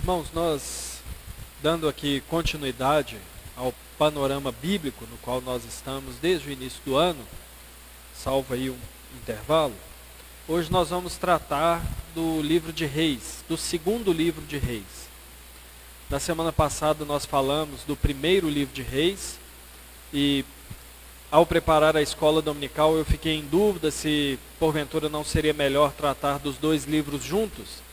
Irmãos, nós dando aqui continuidade ao panorama bíblico no qual nós estamos desde o início do ano, salvo aí um intervalo, hoje nós vamos tratar do livro de Reis, do segundo livro de Reis. Na semana passada nós falamos do primeiro livro de Reis e ao preparar a escola dominical eu fiquei em dúvida se porventura não seria melhor tratar dos dois livros juntos,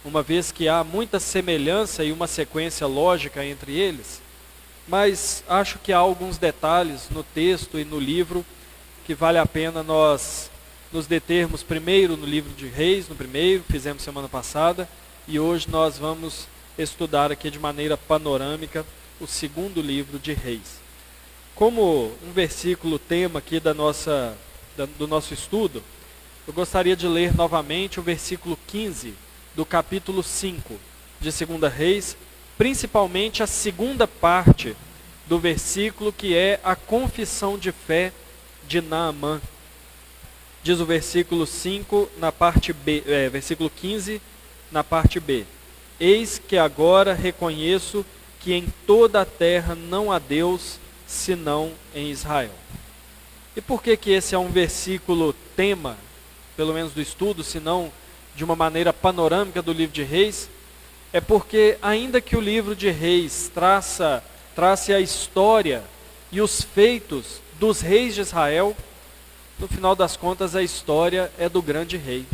uma vez que há muita semelhança e uma sequência lógica entre eles, mas acho que há alguns detalhes no texto e no livro que vale a pena nós nos determos primeiro no livro de Reis, no primeiro, fizemos semana passada, e hoje nós vamos estudar aqui de maneira panorâmica o segundo livro de Reis. Como um versículo tema aqui do nosso estudo, eu gostaria de ler novamente o versículo 15 do capítulo 5 de 2 Reis, principalmente a segunda parte do versículo, que é a confissão de fé de Naamã. Diz o versículo 5 na parte B, versículo 15 na parte B: Eis que agora reconheço que em toda a terra não há Deus senão em Israel. E por que esse é um versículo tema, pelo menos do estudo, se não de uma maneira panorâmica do livro de Reis? É porque ainda que o livro de Reis trace a história e os feitos dos reis de Israel, no final das contas a história é do grande rei.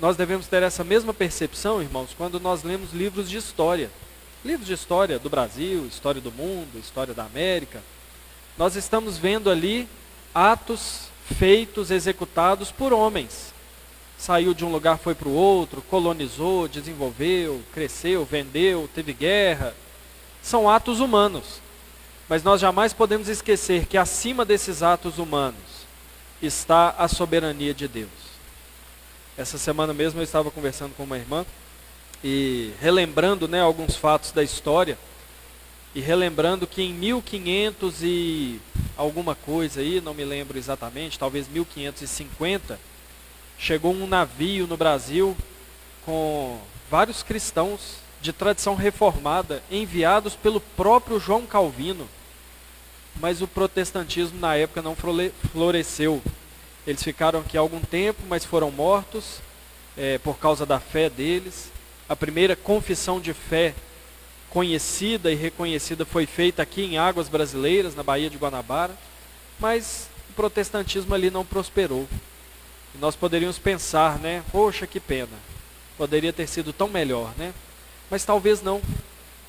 Nós devemos ter essa mesma percepção, irmãos, quando nós lemos livros de história. Livros de história do Brasil, história do mundo, história da América. Nós estamos vendo ali atos feitos, executados por homens. Saiu de um lugar, foi para o outro, colonizou, desenvolveu, cresceu, vendeu, teve guerra. São atos humanos. Mas nós jamais podemos esquecer que acima desses atos humanos está a soberania de Deus. Essa semana mesmo eu estava conversando com uma irmã e relembrando, alguns fatos da história, e relembrando que em 1500 e alguma coisa aí, não me lembro exatamente, talvez 1550, chegou um navio no Brasil com vários cristãos de tradição reformada, enviados pelo próprio João Calvino. Mas o protestantismo na época não floresceu. Eles ficaram aqui há algum tempo, mas foram mortos por causa da fé deles. A primeira confissão de fé conhecida e reconhecida foi feita aqui em Águas Brasileiras, na Baía de Guanabara, mas o protestantismo ali não prosperou. E nós poderíamos pensar, poxa, que pena, poderia ter sido tão melhor, Mas talvez não,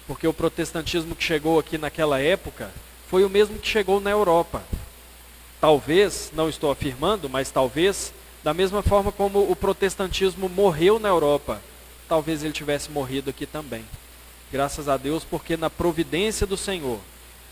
porque o protestantismo que chegou aqui naquela época foi o mesmo que chegou na Europa. Talvez, não estou afirmando, mas talvez, da mesma forma como o protestantismo morreu na Europa, talvez ele tivesse morrido aqui também. Graças a Deus, porque na providência do Senhor,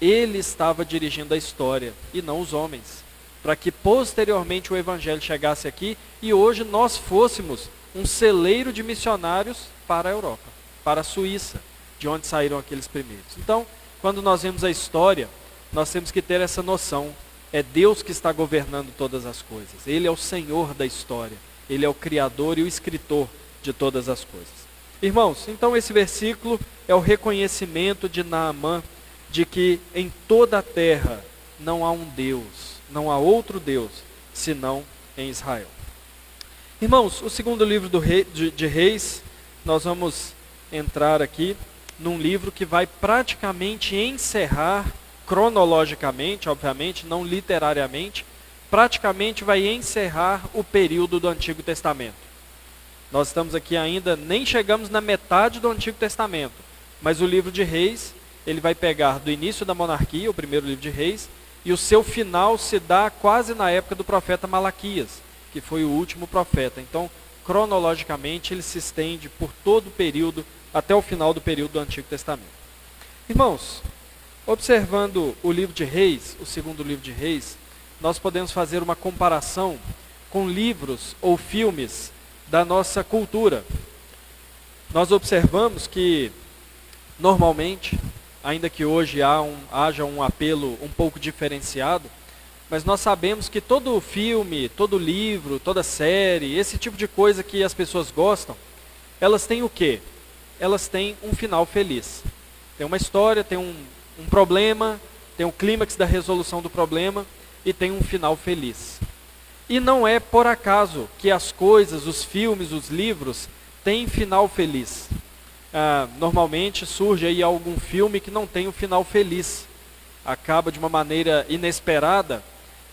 Ele estava dirigindo a história e não os homens, para que posteriormente o Evangelho chegasse aqui e hoje nós fôssemos um celeiro de missionários para a Europa, para a Suíça, de onde saíram aqueles primeiros. Então, quando nós vemos a história, nós temos que ter essa noção: é Deus que está governando todas as coisas. Ele é o Senhor da história, Ele é o Criador e o escritor de todas as coisas. Irmãos, então esse versículo é o reconhecimento de Naamã de que em toda a terra não há um Deus, não há outro Deus, senão em Israel. Irmãos, o segundo livro de Reis, nós vamos entrar aqui num livro que vai praticamente encerrar, cronologicamente, obviamente, não literariamente, praticamente vai encerrar o período do Antigo Testamento. Nós estamos aqui ainda, nem chegamos na metade do Antigo Testamento, mas o livro de Reis, ele vai pegar do início da monarquia, o primeiro livro de Reis, e o seu final se dá quase na época do profeta Malaquias, que foi o último profeta. Então, cronologicamente, ele se estende por todo o período, até o final do período do Antigo Testamento. Irmãos, observando o livro de Reis, o segundo livro de Reis, nós podemos fazer uma comparação com livros ou filmes da nossa cultura. Nós observamos que, normalmente, ainda que hoje haja um apelo um pouco diferenciado, mas nós sabemos que todo filme, todo livro, toda série, esse tipo de coisa que as pessoas gostam, elas têm o quê? elas têm um final feliz. Tem uma história, tem um problema, tem o clímax da resolução do problema e tem um final feliz. E não é por acaso que as coisas, os filmes, os livros, têm final feliz. Normalmente surge aí algum filme que não tem um final feliz. Acaba de uma maneira inesperada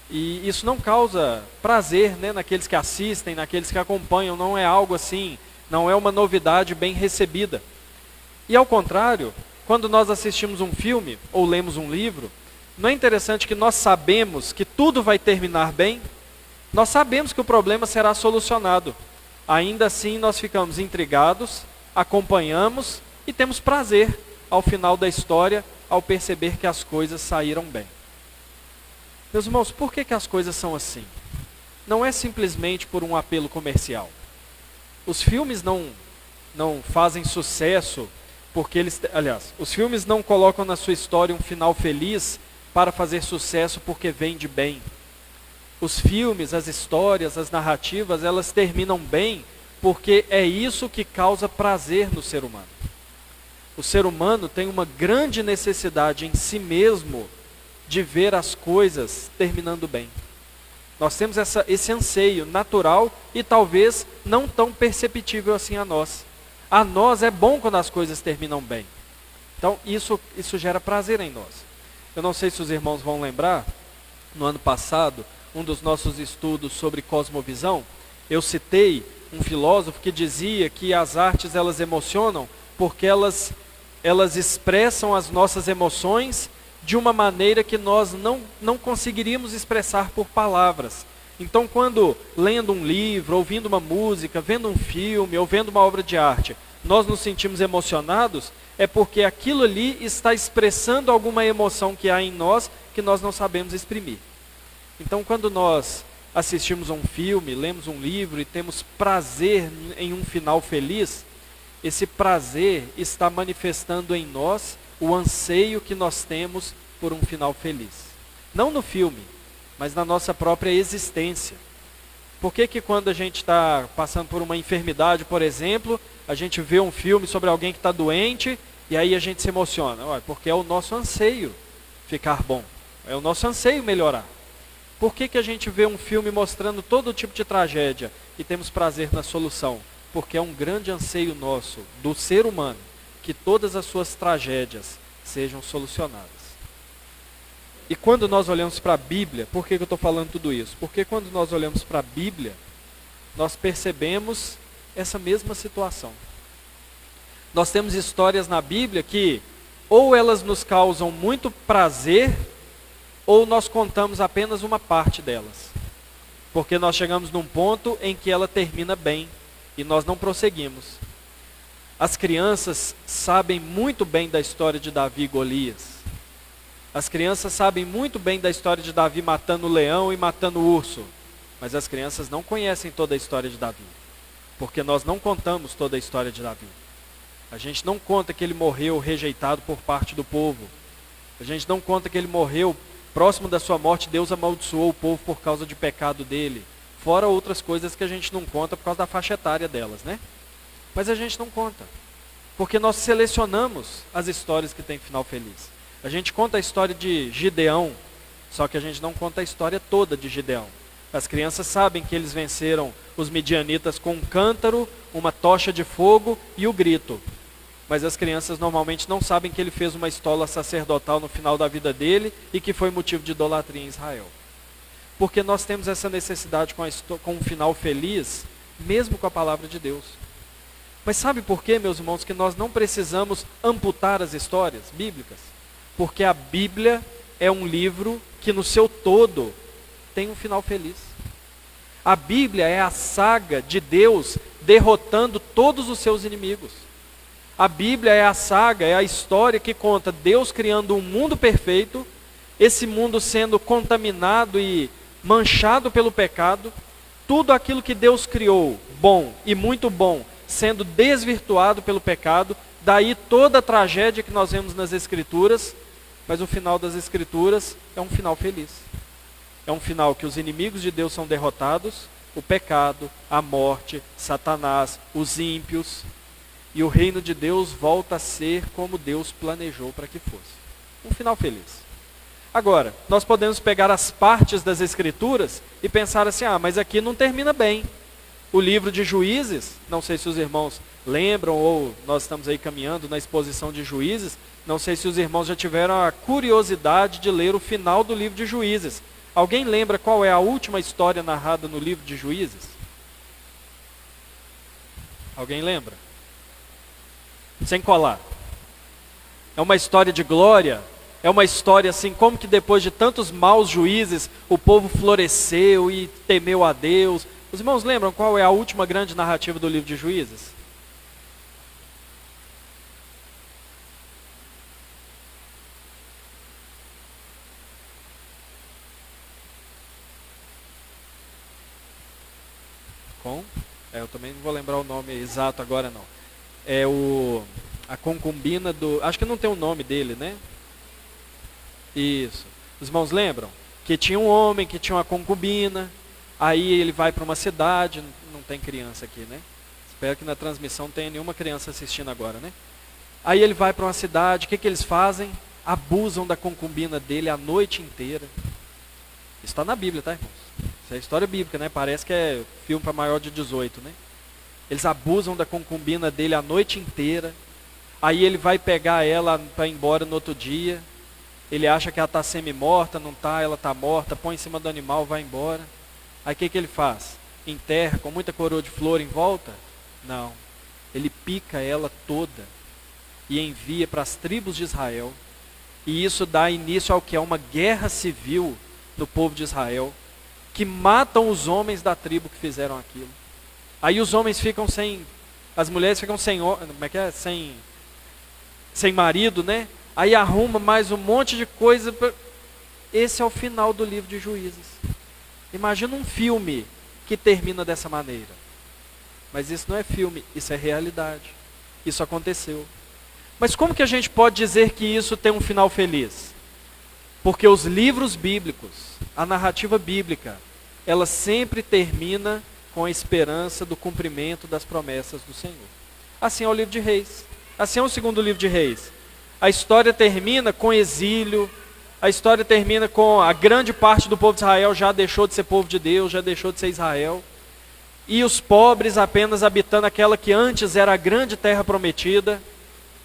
e isso não causa prazer, né, naqueles que assistem, naqueles que acompanham. Não é algo assim, não é uma novidade bem recebida. E ao contrário, quando nós assistimos um filme ou lemos um livro, não é interessante que nós sabemos que tudo vai terminar bem? Nós sabemos que o problema será solucionado. Ainda assim, nós ficamos intrigados, acompanhamos e temos prazer ao final da história, ao perceber que as coisas saíram bem. Meus irmãos, por que as coisas são assim? Não é simplesmente por um apelo comercial. Os filmes não fazem sucesso porque os filmes não colocam na sua história um final feliz para fazer sucesso porque vende bem. Os filmes, as histórias, as narrativas, elas terminam bem porque é isso que causa prazer no ser humano. O ser humano tem uma grande necessidade em si mesmo de ver as coisas terminando bem. Nós temos esse anseio natural e talvez não tão perceptível assim a nós. A nós é bom quando as coisas terminam bem. Então isso gera prazer em nós. Eu não sei se os irmãos vão lembrar, no ano passado, um dos nossos estudos sobre cosmovisão, eu citei um filósofo que dizia que as artes elas emocionam porque elas expressam as nossas emoções de uma maneira que nós não conseguiríamos expressar por palavras. Então, quando lendo um livro, ouvindo uma música, vendo um filme ou vendo uma obra de arte, nós nos sentimos emocionados, é porque aquilo ali está expressando alguma emoção que há em nós que nós não sabemos exprimir. Então, quando nós assistimos a um filme, lemos um livro e temos prazer em um final feliz, esse prazer está manifestando em nós o anseio que nós temos por um final feliz. Não no filme, mas na nossa própria existência. Por que quando a gente está passando por uma enfermidade, por exemplo, a gente vê um filme sobre alguém que está doente e aí a gente se emociona? Porque é o nosso anseio ficar bom, é o nosso anseio melhorar. Por que a gente vê um filme mostrando todo tipo de tragédia e temos prazer na solução? Porque é um grande anseio nosso, do ser humano, que todas as suas tragédias sejam solucionadas. E quando nós olhamos para a Bíblia, por que eu estou falando tudo isso? Porque quando nós olhamos para a Bíblia, nós percebemos essa mesma situação. Nós temos histórias na Bíblia que ou elas nos causam muito prazer, ou nós contamos apenas uma parte delas. Porque nós chegamos num ponto em que ela termina bem e nós não prosseguimos. As crianças sabem muito bem da história de Davi e Golias. As crianças sabem muito bem da história de Davi matando o leão e matando o urso. Mas as crianças não conhecem toda a história de Davi. Porque nós não contamos toda a história de Davi. A gente não conta que ele morreu rejeitado por parte do povo. A gente não conta que ele morreu próximo da sua morte, Deus amaldiçoou o povo por causa de pecado dele. Fora outras coisas que a gente não conta por causa da faixa etária delas, né? Mas a gente não conta. Porque nós selecionamos as histórias que têm final feliz. A gente conta a história de Gideão, só que a gente não conta a história toda de Gideão. As crianças sabem que eles venceram os midianitas com um cântaro, uma tocha de fogo e o grito. Mas as crianças normalmente não sabem que ele fez uma estola sacerdotal no final da vida dele e que foi motivo de idolatria em Israel. Porque nós temos essa necessidade com um final feliz, mesmo com a palavra de Deus. Mas sabe por quê, meus irmãos, que nós não precisamos amputar as histórias bíblicas? Porque a Bíblia é um livro que no seu todo tem um final feliz. A Bíblia é a saga de Deus derrotando todos os seus inimigos. A Bíblia é a saga, é a história que conta Deus criando um mundo perfeito, esse mundo sendo contaminado e manchado pelo pecado, tudo aquilo que Deus criou, bom e muito bom, sendo desvirtuado pelo pecado, daí toda a tragédia que nós vemos nas Escrituras, mas o final das Escrituras é um final feliz. É um final que os inimigos de Deus são derrotados, o pecado, a morte, Satanás, os ímpios. e o reino de Deus volta a ser como Deus planejou para que fosse. Um final feliz. Agora, nós podemos pegar as partes das Escrituras e pensar assim, mas aqui não termina bem. O livro de Juízes, não sei se os irmãos lembram, ou nós estamos aí caminhando na exposição de Juízes, não sei se os irmãos já tiveram a curiosidade de ler o final do livro de Juízes. Alguém lembra qual é a última história narrada no livro de Juízes? Alguém lembra? Sem colar. É uma história de glória, é uma história assim, como que depois de tantos maus juízes, o povo floresceu e temeu a Deus. Os irmãos lembram qual é a última grande narrativa do livro de Juízes? Eu também não vou lembrar o nome exato agora não. É a concubina do... Acho que não tem o nome dele, né? Isso. Os irmãos lembram? Que tinha um homem que tinha uma concubina, aí ele vai para uma cidade, não tem criança aqui, né? Espero que na transmissão não tenha nenhuma criança assistindo agora, né? Aí ele vai para uma cidade, o que eles fazem? Abusam da concubina dele a noite inteira. Isso está na Bíblia, tá, irmãos? Isso é história bíblica, né? Parece que é filme para maior de 18, né? Eles abusam da concubina dele a noite inteira. Aí ele vai pegar ela para ir embora no outro dia. Ele acha que ela está semi-morta, não está, ela está morta, põe em cima do animal, vai embora. Aí o que ele faz? Enterra com muita coroa de flor em volta? Não. Ele pica ela toda e envia para as tribos de Israel. E isso dá início ao que é uma guerra civil no povo de Israel, que matam os homens da tribo que fizeram aquilo. Aí os homens ficam sem, as mulheres ficam sem, como é que é? Sem marido, né? Aí arruma mais um monte de coisa. Esse é o final do livro de Juízes. Imagina um filme que termina dessa maneira. Mas isso não é filme, isso é realidade. Isso aconteceu. Mas como que a gente pode dizer que isso tem um final feliz? Porque os livros bíblicos, a narrativa bíblica, ela sempre termina com a esperança do cumprimento das promessas do Senhor. Assim é o livro de Reis. Assim é o segundo livro de Reis. A história termina com exílio, a história termina com a grande parte do povo de Israel já deixou de ser povo de Deus, já deixou de ser Israel. E os pobres apenas habitando aquela que antes era a grande terra prometida,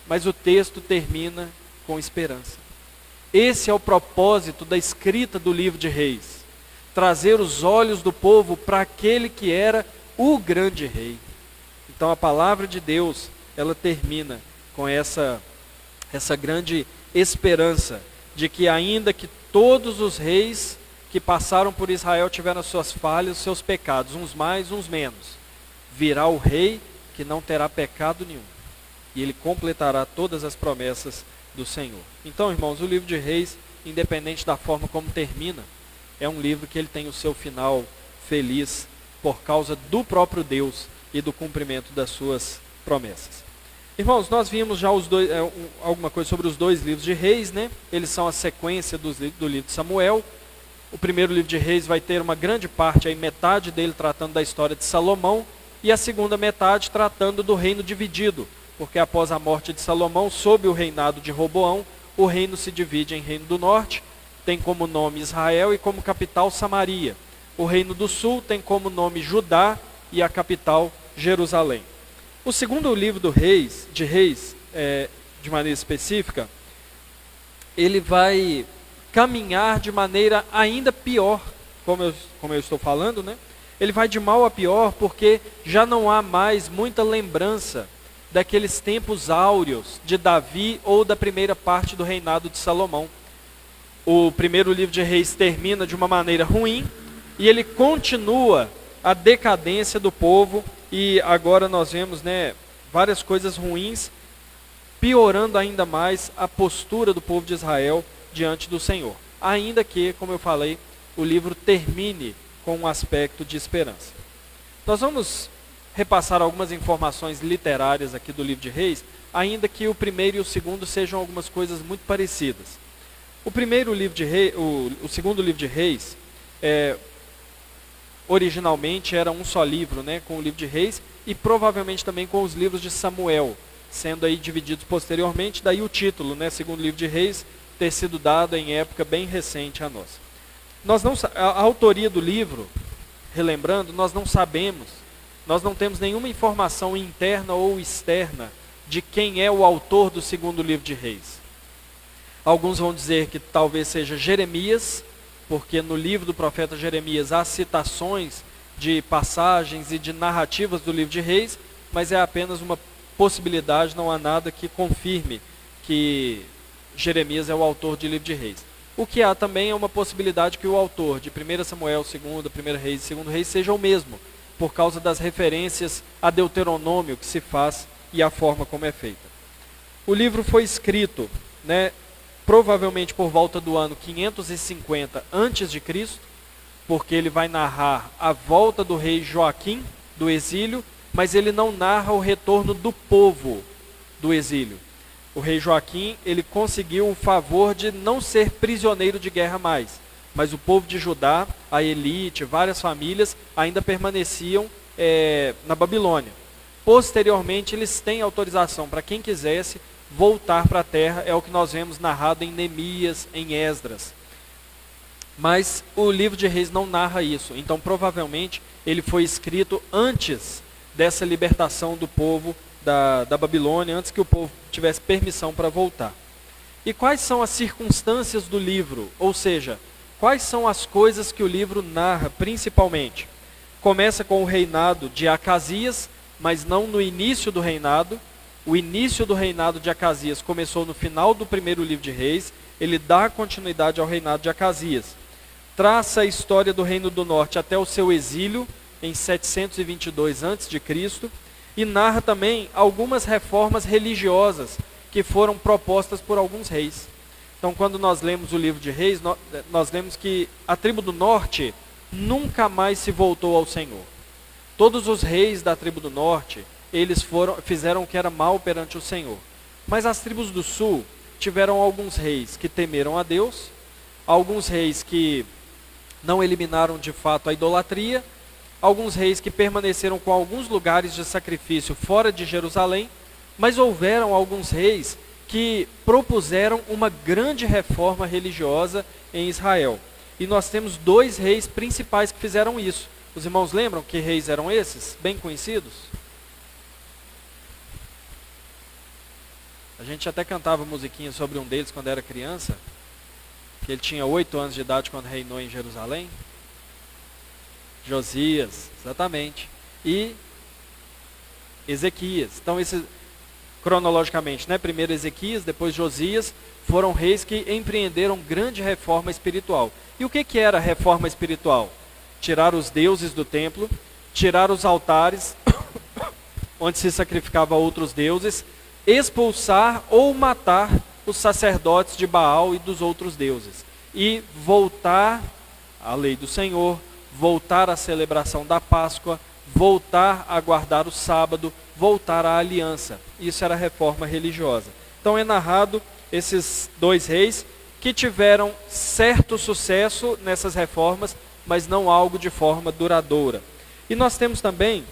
mas o texto termina com esperança. Esse é o propósito da escrita do livro de Reis. Trazer os olhos do povo para aquele que era o grande rei. Então a palavra de Deus, ela termina com essa grande esperança de que ainda que todos os reis que passaram por Israel tiveram as suas falhas, os seus pecados, uns mais, uns menos, virá o rei que não terá pecado nenhum. E ele completará todas as promessas do Senhor. Então, irmãos, o livro de Reis, independente da forma como termina, é um livro que ele tem o seu final feliz por causa do próprio Deus e do cumprimento das suas promessas. Irmãos, nós vimos já alguma coisa sobre os dois livros de Reis, né? Eles são a sequência do livro de Samuel. O primeiro livro de Reis vai ter uma grande parte, aí metade dele tratando da história de Salomão, e a segunda metade tratando do reino dividido, porque após a morte de Salomão, sob o reinado de Roboão, o reino se divide em reino do norte, tem como nome Israel e como capital Samaria. O reino do sul tem como nome Judá e a capital Jerusalém. O segundo livro de Reis, de maneira específica, ele vai caminhar de maneira ainda pior, como eu estou falando, né? Ele vai de mal a pior porque já não há mais muita lembrança daqueles tempos áureos de Davi ou da primeira parte do reinado de Salomão. O primeiro livro de Reis termina de uma maneira ruim e ele continua a decadência do povo, e agora nós vemos, né, várias coisas ruins, piorando ainda mais a postura do povo de Israel diante do Senhor. Ainda que, como eu falei, o livro termine com um aspecto de esperança. Nós vamos repassar algumas informações literárias aqui do livro de Reis, ainda que o primeiro e o segundo sejam algumas coisas muito parecidas. O segundo livro de Reis, originalmente era um só livro, né, com o livro de Reis, e provavelmente também com os livros de Samuel, sendo aí divididos posteriormente, daí o título, né, segundo livro de Reis, ter sido dado em época bem recente a nós. A autoria do livro, relembrando, nós não sabemos, nós não temos nenhuma informação interna ou externa de quem é o autor do segundo livro de Reis. Alguns vão dizer que talvez seja Jeremias, porque no livro do profeta Jeremias há citações de passagens e de narrativas do livro de Reis, mas é apenas uma possibilidade, não há nada que confirme que Jeremias é o autor de livro de Reis. O que há também é uma possibilidade que o autor de 1 Samuel, 2, 1 Reis e 2 Reis seja o mesmo, por causa das referências a Deuteronômio que se faz e a forma como é feita. O livro foi escrito, provavelmente por volta do ano 550 a.C., porque ele vai narrar a volta do rei Joaquim do exílio, mas ele não narra o retorno do povo do exílio. O rei Joaquim, ele conseguiu o favor de não ser prisioneiro de guerra mais, mas o povo de Judá, a elite, várias famílias, ainda permaneciam na Babilônia. Posteriormente, eles têm autorização para quem quisesse voltar para a terra, é o que nós vemos narrado em Neemias, em Esdras. Mas o livro de Reis não narra isso, então provavelmente ele foi escrito antes dessa libertação do povo da Babilônia, antes que o povo tivesse permissão para voltar. E quais são as circunstâncias do livro? Ou seja, quais são as coisas que o livro narra principalmente? Começa com o reinado de Acasias, mas não no início do reinado. O início do reinado de Acasias começou no final do primeiro livro de Reis. Ele dá continuidade ao reinado de Acasias. Traça a história do Reino do Norte até o seu exílio, em 722 a.C., e narra também algumas reformas religiosas que foram propostas por alguns reis. Então, quando nós lemos o livro de Reis, nós lemos que a tribo do norte nunca mais se voltou ao Senhor. Todos os reis da tribo do norte, eles fizeram o que era mal perante o Senhor. Mas as tribos do sul tiveram alguns reis que temeram a Deus, alguns reis que não eliminaram de fato a idolatria, alguns reis que permaneceram com alguns lugares de sacrifício fora de Jerusalém, mas houveram alguns reis que propuseram uma grande reforma religiosa em Israel. E nós temos 2 reis principais que fizeram isso. Os irmãos lembram que reis eram esses? Bem conhecidos? A gente até cantava musiquinha sobre um deles quando era criança, que ele tinha 8 anos de idade quando reinou em Jerusalém. Josias, exatamente. E Ezequias. Então, cronologicamente, primeiro Ezequias, depois Josias, foram reis que empreenderam grande reforma espiritual. E o que era reforma espiritual? Tirar os deuses do templo, tirar os altares, onde se sacrificava a outros deuses, expulsar ou matar os sacerdotes de Baal e dos outros deuses. E voltar à lei do Senhor, voltar à celebração da Páscoa, voltar a guardar o sábado, voltar à aliança. Isso era a reforma religiosa. Então é narrado esses 2 reis que tiveram certo sucesso nessas reformas, mas não algo de forma duradoura. E nós temos também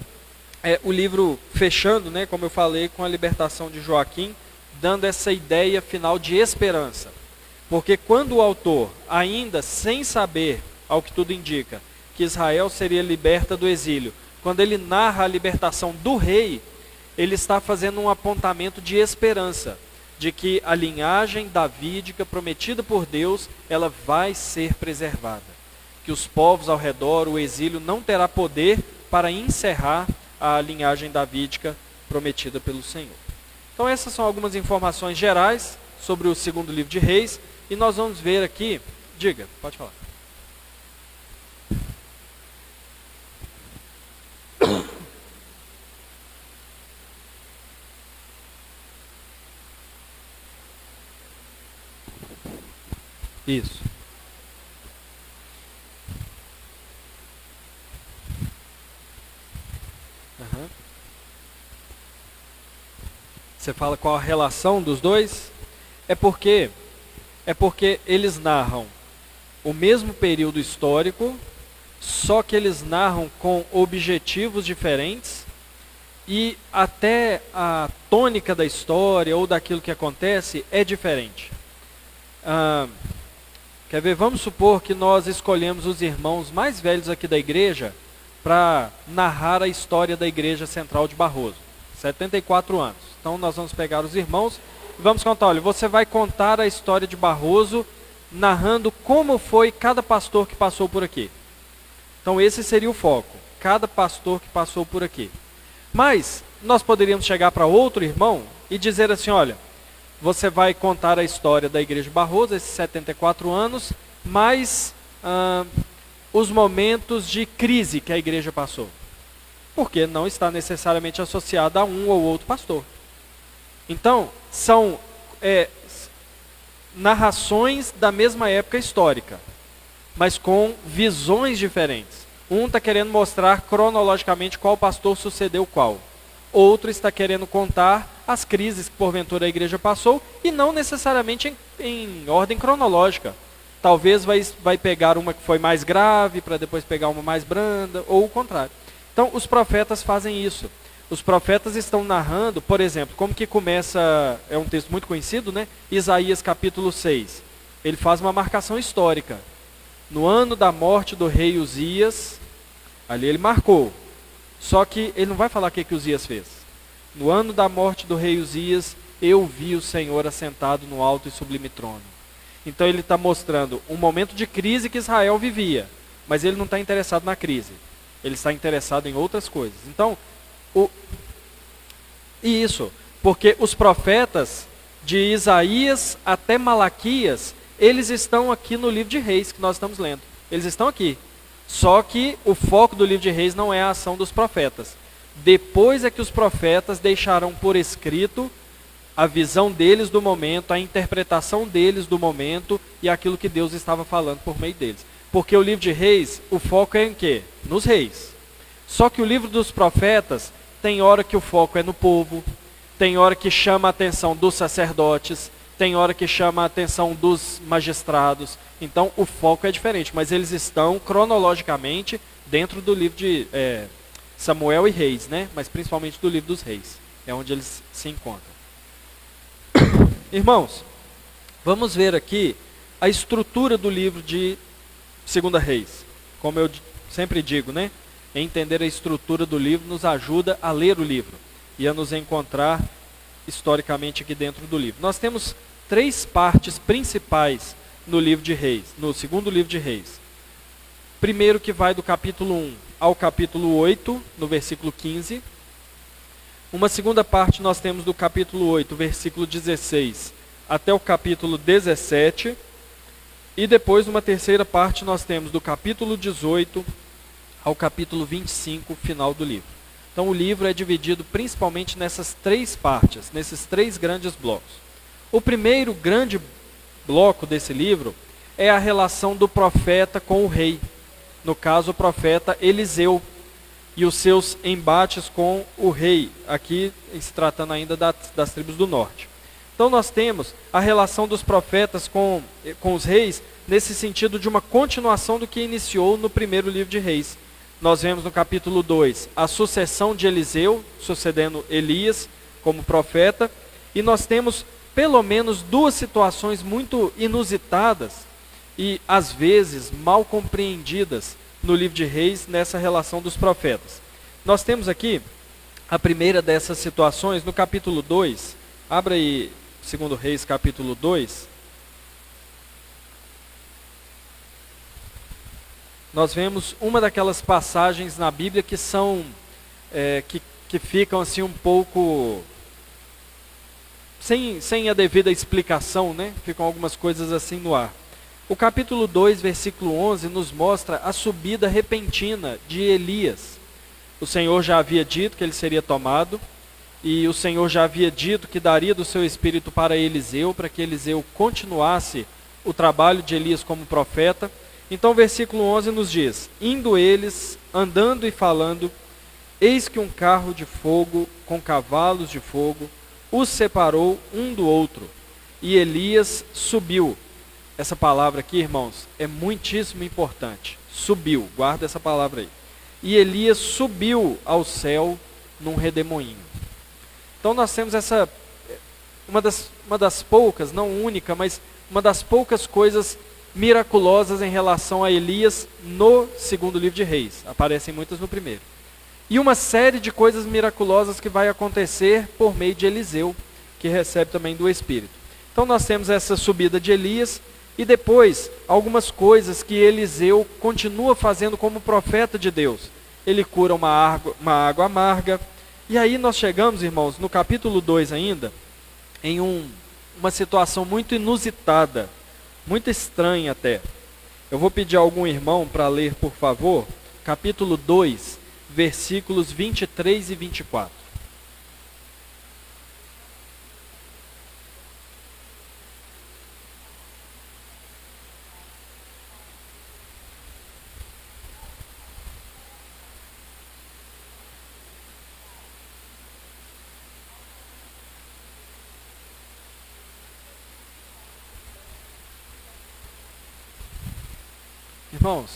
o livro fechando, como eu falei, com a libertação de Joaquim, dando essa ideia final de esperança. Porque quando o autor, ainda sem saber, ao que tudo indica, que Israel seria liberta do exílio, quando ele narra a libertação do rei, ele está fazendo um apontamento de esperança, de que a linhagem davídica prometida por Deus, ela vai ser preservada. Que os povos ao redor, o exílio, não terá poder para encerrar a linhagem davídica prometida pelo Senhor. Então essas são algumas informações gerais sobre o segundo livro de Reis, e nós vamos ver aqui, diga, pode falar. Isso. Uhum. Você fala qual a relação dos dois? É porque eles narram o mesmo período histórico, só que eles narram com objetivos diferentes e até a tônica da história ou daquilo que acontece é diferente. Quer ver? Vamos supor que nós escolhemos os irmãos mais velhos aqui da igreja para narrar a história da Igreja Central de Barroso, 74 anos. Então nós vamos pegar os irmãos e vamos contar, olha, você vai contar a história de Barroso, narrando como foi cada pastor que passou por aqui. Então esse seria o foco, cada pastor que passou por aqui. Mas nós poderíamos chegar para outro irmão e dizer assim, olha, você vai contar a história da Igreja de Barroso, esses 74 anos, mais os momentos de crise que a igreja passou. Porque não está necessariamente associada a um ou outro pastor. Então, são narrações da mesma época histórica, mas com visões diferentes. Um está querendo mostrar cronologicamente qual pastor sucedeu qual. Outro está querendo contar as crises que porventura a igreja passou, e não necessariamente em ordem cronológica. Talvez vai pegar uma que foi mais grave, para depois pegar uma mais branda, ou o contrário. Então, os profetas fazem isso. Os profetas estão narrando, por exemplo, como que começa, é um texto muito conhecido, né? Isaías capítulo 6. Ele faz uma marcação histórica. No ano da morte do rei Uzias, ali ele marcou. Só que ele não vai falar o que Uzias fez. No ano da morte do rei Uzias, eu vi o Senhor assentado no alto e sublime trono. Então ele está mostrando um momento de crise que Israel vivia, mas ele não está interessado na crise, ele está interessado em outras coisas. Então, porque os profetas de Isaías até Malaquias, eles estão aqui no livro de Reis que nós estamos lendo, eles estão aqui, só que o foco do livro de Reis não é a ação dos profetas. Depois é que os profetas deixarão por escrito a visão deles do momento, a interpretação deles do momento e aquilo que Deus estava falando por meio deles. Porque o livro de Reis, o foco é em quê? Nos reis. Só que o livro dos profetas, tem hora que o foco é no povo, tem hora que chama a atenção dos sacerdotes, tem hora que chama a atenção dos magistrados. Então o foco é diferente, mas eles estão cronologicamente dentro do livro de Samuel e Reis, né? Mas principalmente do livro dos reis, é onde eles se encontram. Irmãos, vamos ver aqui a estrutura do livro de 2 Reis. Como eu sempre digo, né? Entender a estrutura do livro nos ajuda a ler o livro e a nos encontrar historicamente aqui dentro do livro. Nós temos 3 partes principais no livro de Reis, no segundo livro de Reis. Primeiro, que vai do capítulo 1 ao capítulo 8, no versículo 15. Uma segunda parte nós temos do capítulo 8, versículo 16, até o capítulo 17. E depois, uma terceira parte, nós temos do capítulo 18 ao capítulo 25, final do livro. Então o livro é dividido principalmente nessas 3 partes, nesses 3 grandes blocos. O primeiro grande bloco desse livro é a relação do profeta com o rei. No caso, o profeta Eliseu e os seus embates com o rei, aqui se tratando ainda das tribos do norte. Então nós temos a relação dos profetas com os reis, nesse sentido de uma continuação do que iniciou no primeiro livro de Reis. Nós vemos no capítulo 2 a sucessão de Eliseu, sucedendo Elias como profeta, e nós temos pelo menos 2 situações muito inusitadas e às vezes mal compreendidas no livro de Reis, nessa relação dos profetas. Nós temos aqui a primeira dessas situações no capítulo 2, abra aí 2 Reis capítulo 2. Nós vemos uma daquelas passagens na Bíblia que são, que ficam assim um pouco sem a devida explicação, né? Ficam algumas coisas assim no ar. O capítulo 2, versículo 11, nos mostra a subida repentina de Elias. O Senhor já havia dito que ele seria tomado, e o Senhor já havia dito que daria do seu espírito para Eliseu, para que Eliseu continuasse o trabalho de Elias como profeta. Então o versículo 11 nos diz: indo eles, andando e falando, eis que um carro de fogo, com cavalos de fogo, os separou um do outro, e Elias subiu. Essa palavra aqui, irmãos, é muitíssimo importante. Subiu, guarda essa palavra aí. E Elias subiu ao céu num redemoinho. Então nós temos uma das poucas, não única, mas uma das poucas coisas miraculosas em relação a Elias no segundo livro de Reis. Aparecem muitas no primeiro. E uma série de coisas miraculosas que vai acontecer por meio de Eliseu, que recebe também do Espírito. Então nós temos essa subida de Elias e depois algumas coisas que Eliseu continua fazendo como profeta de Deus. Ele cura uma água amarga. E aí nós chegamos, irmãos, no capítulo 2 ainda, em uma situação muito inusitada, muito estranha até. Eu vou pedir a algum irmão para ler, por favor, capítulo 2, versículos 23 e 24. Irmãos,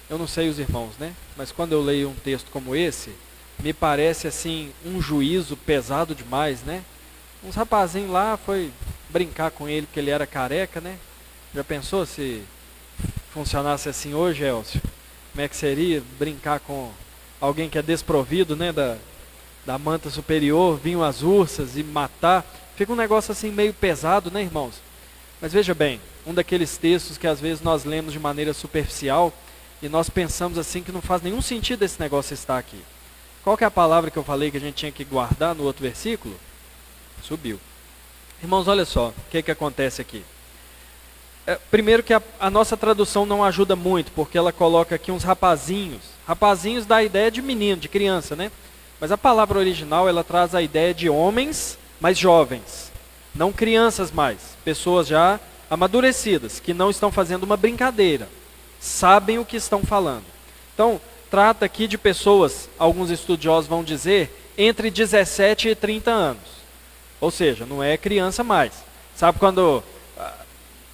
eu não sei os irmãos, né? Mas quando eu leio um texto como esse, me parece assim um juízo pesado demais, né? Uns rapazinhos lá foi brincar com ele porque ele era careca, né? Já pensou se funcionasse assim hoje, Elcio? Como é que seria brincar com alguém que é desprovido, né? Da manta superior, vinham as ursas e matar. Fica um negócio assim meio pesado, né, irmãos? Mas veja bem, um daqueles textos que às vezes nós lemos de maneira superficial e nós pensamos assim que não faz nenhum sentido esse negócio estar aqui. Qual que é a palavra que eu falei que a gente tinha que guardar no outro versículo? Subiu. Irmãos, olha só, o que acontece aqui. Primeiro que a nossa tradução não ajuda muito, porque ela coloca aqui uns rapazinhos. Rapazinhos dá a ideia de menino, de criança, né? Mas a palavra original, ela traz a ideia de homens, mas jovens. Não crianças mais, pessoas já amadurecidas, que não estão fazendo uma brincadeira, sabem o que estão falando. Então, trata aqui de pessoas, alguns estudiosos vão dizer, entre 17 e 30 anos. Ou seja, não é criança mais. Sabe quando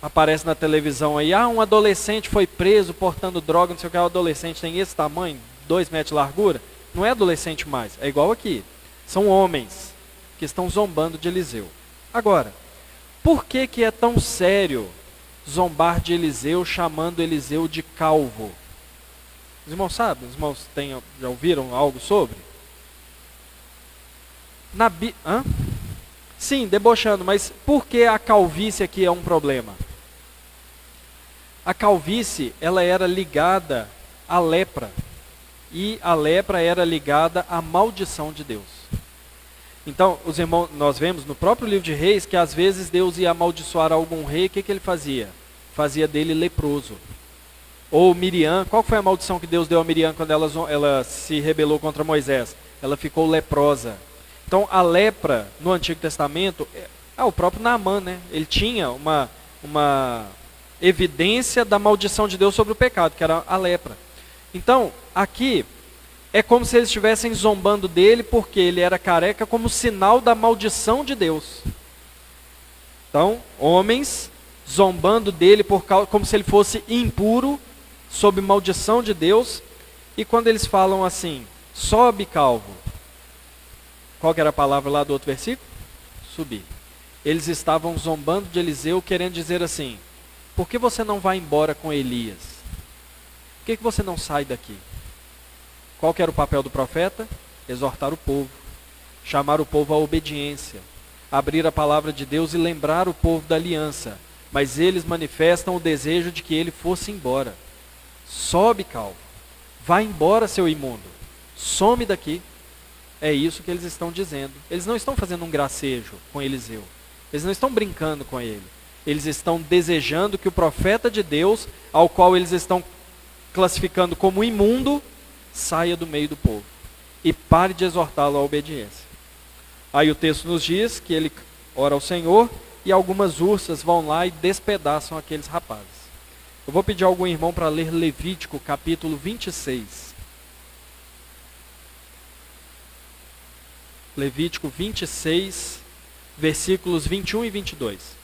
aparece na televisão aí, um adolescente foi preso portando droga, não sei o que, o adolescente tem esse tamanho, 2 metros de largura? Não é adolescente mais, é igual aqui. São homens que estão zombando de Eliseu. Agora, por que é tão sério zombar de Eliseu, chamando Eliseu de calvo? Os irmãos sabem? Os irmãos já ouviram algo sobre? Sim, debochando, mas por que a calvície aqui é um problema? A calvície, ela era ligada à lepra. E a lepra era ligada à maldição de Deus. Então, os irmãos, nós vemos no próprio livro de Reis que às vezes Deus ia amaldiçoar algum rei, o que ele fazia? Fazia dele leproso. Ou Miriam, qual foi a maldição que Deus deu a Miriam quando ela se rebelou contra Moisés? Ela ficou leprosa. Então, a lepra no Antigo Testamento, o próprio Naamã, né? Ele tinha uma evidência da maldição de Deus sobre o pecado, que era a lepra. Então, aqui é como se eles estivessem zombando dele porque ele era careca, como sinal da maldição de Deus. Então, homens zombando dele como se ele fosse impuro, sob maldição de Deus. E quando eles falam assim, sobe calvo. Qual que era a palavra lá do outro versículo? Subir. Eles estavam zombando de Eliseu, querendo dizer assim, por que você não vai embora com Elias? Por que você não sai daqui? Qual que era o papel do profeta? Exortar o povo, chamar o povo à obediência, abrir a palavra de Deus e lembrar o povo da aliança. Mas eles manifestam o desejo de que ele fosse embora. Sobe, calvo. Vai embora, seu imundo. Some daqui. É isso que eles estão dizendo. Eles não estão fazendo um gracejo com Eliseu. Eles não estão brincando com ele. Eles estão desejando que o profeta de Deus, ao qual eles estão classificando como imundo, saia do meio do povo e pare de exortá-lo à obediência. Aí o texto nos diz que ele ora ao Senhor e algumas ursas vão lá e despedaçam aqueles rapazes. Eu vou pedir a algum irmão para ler Levítico capítulo 26. Levítico 26, versículos 21 e 22.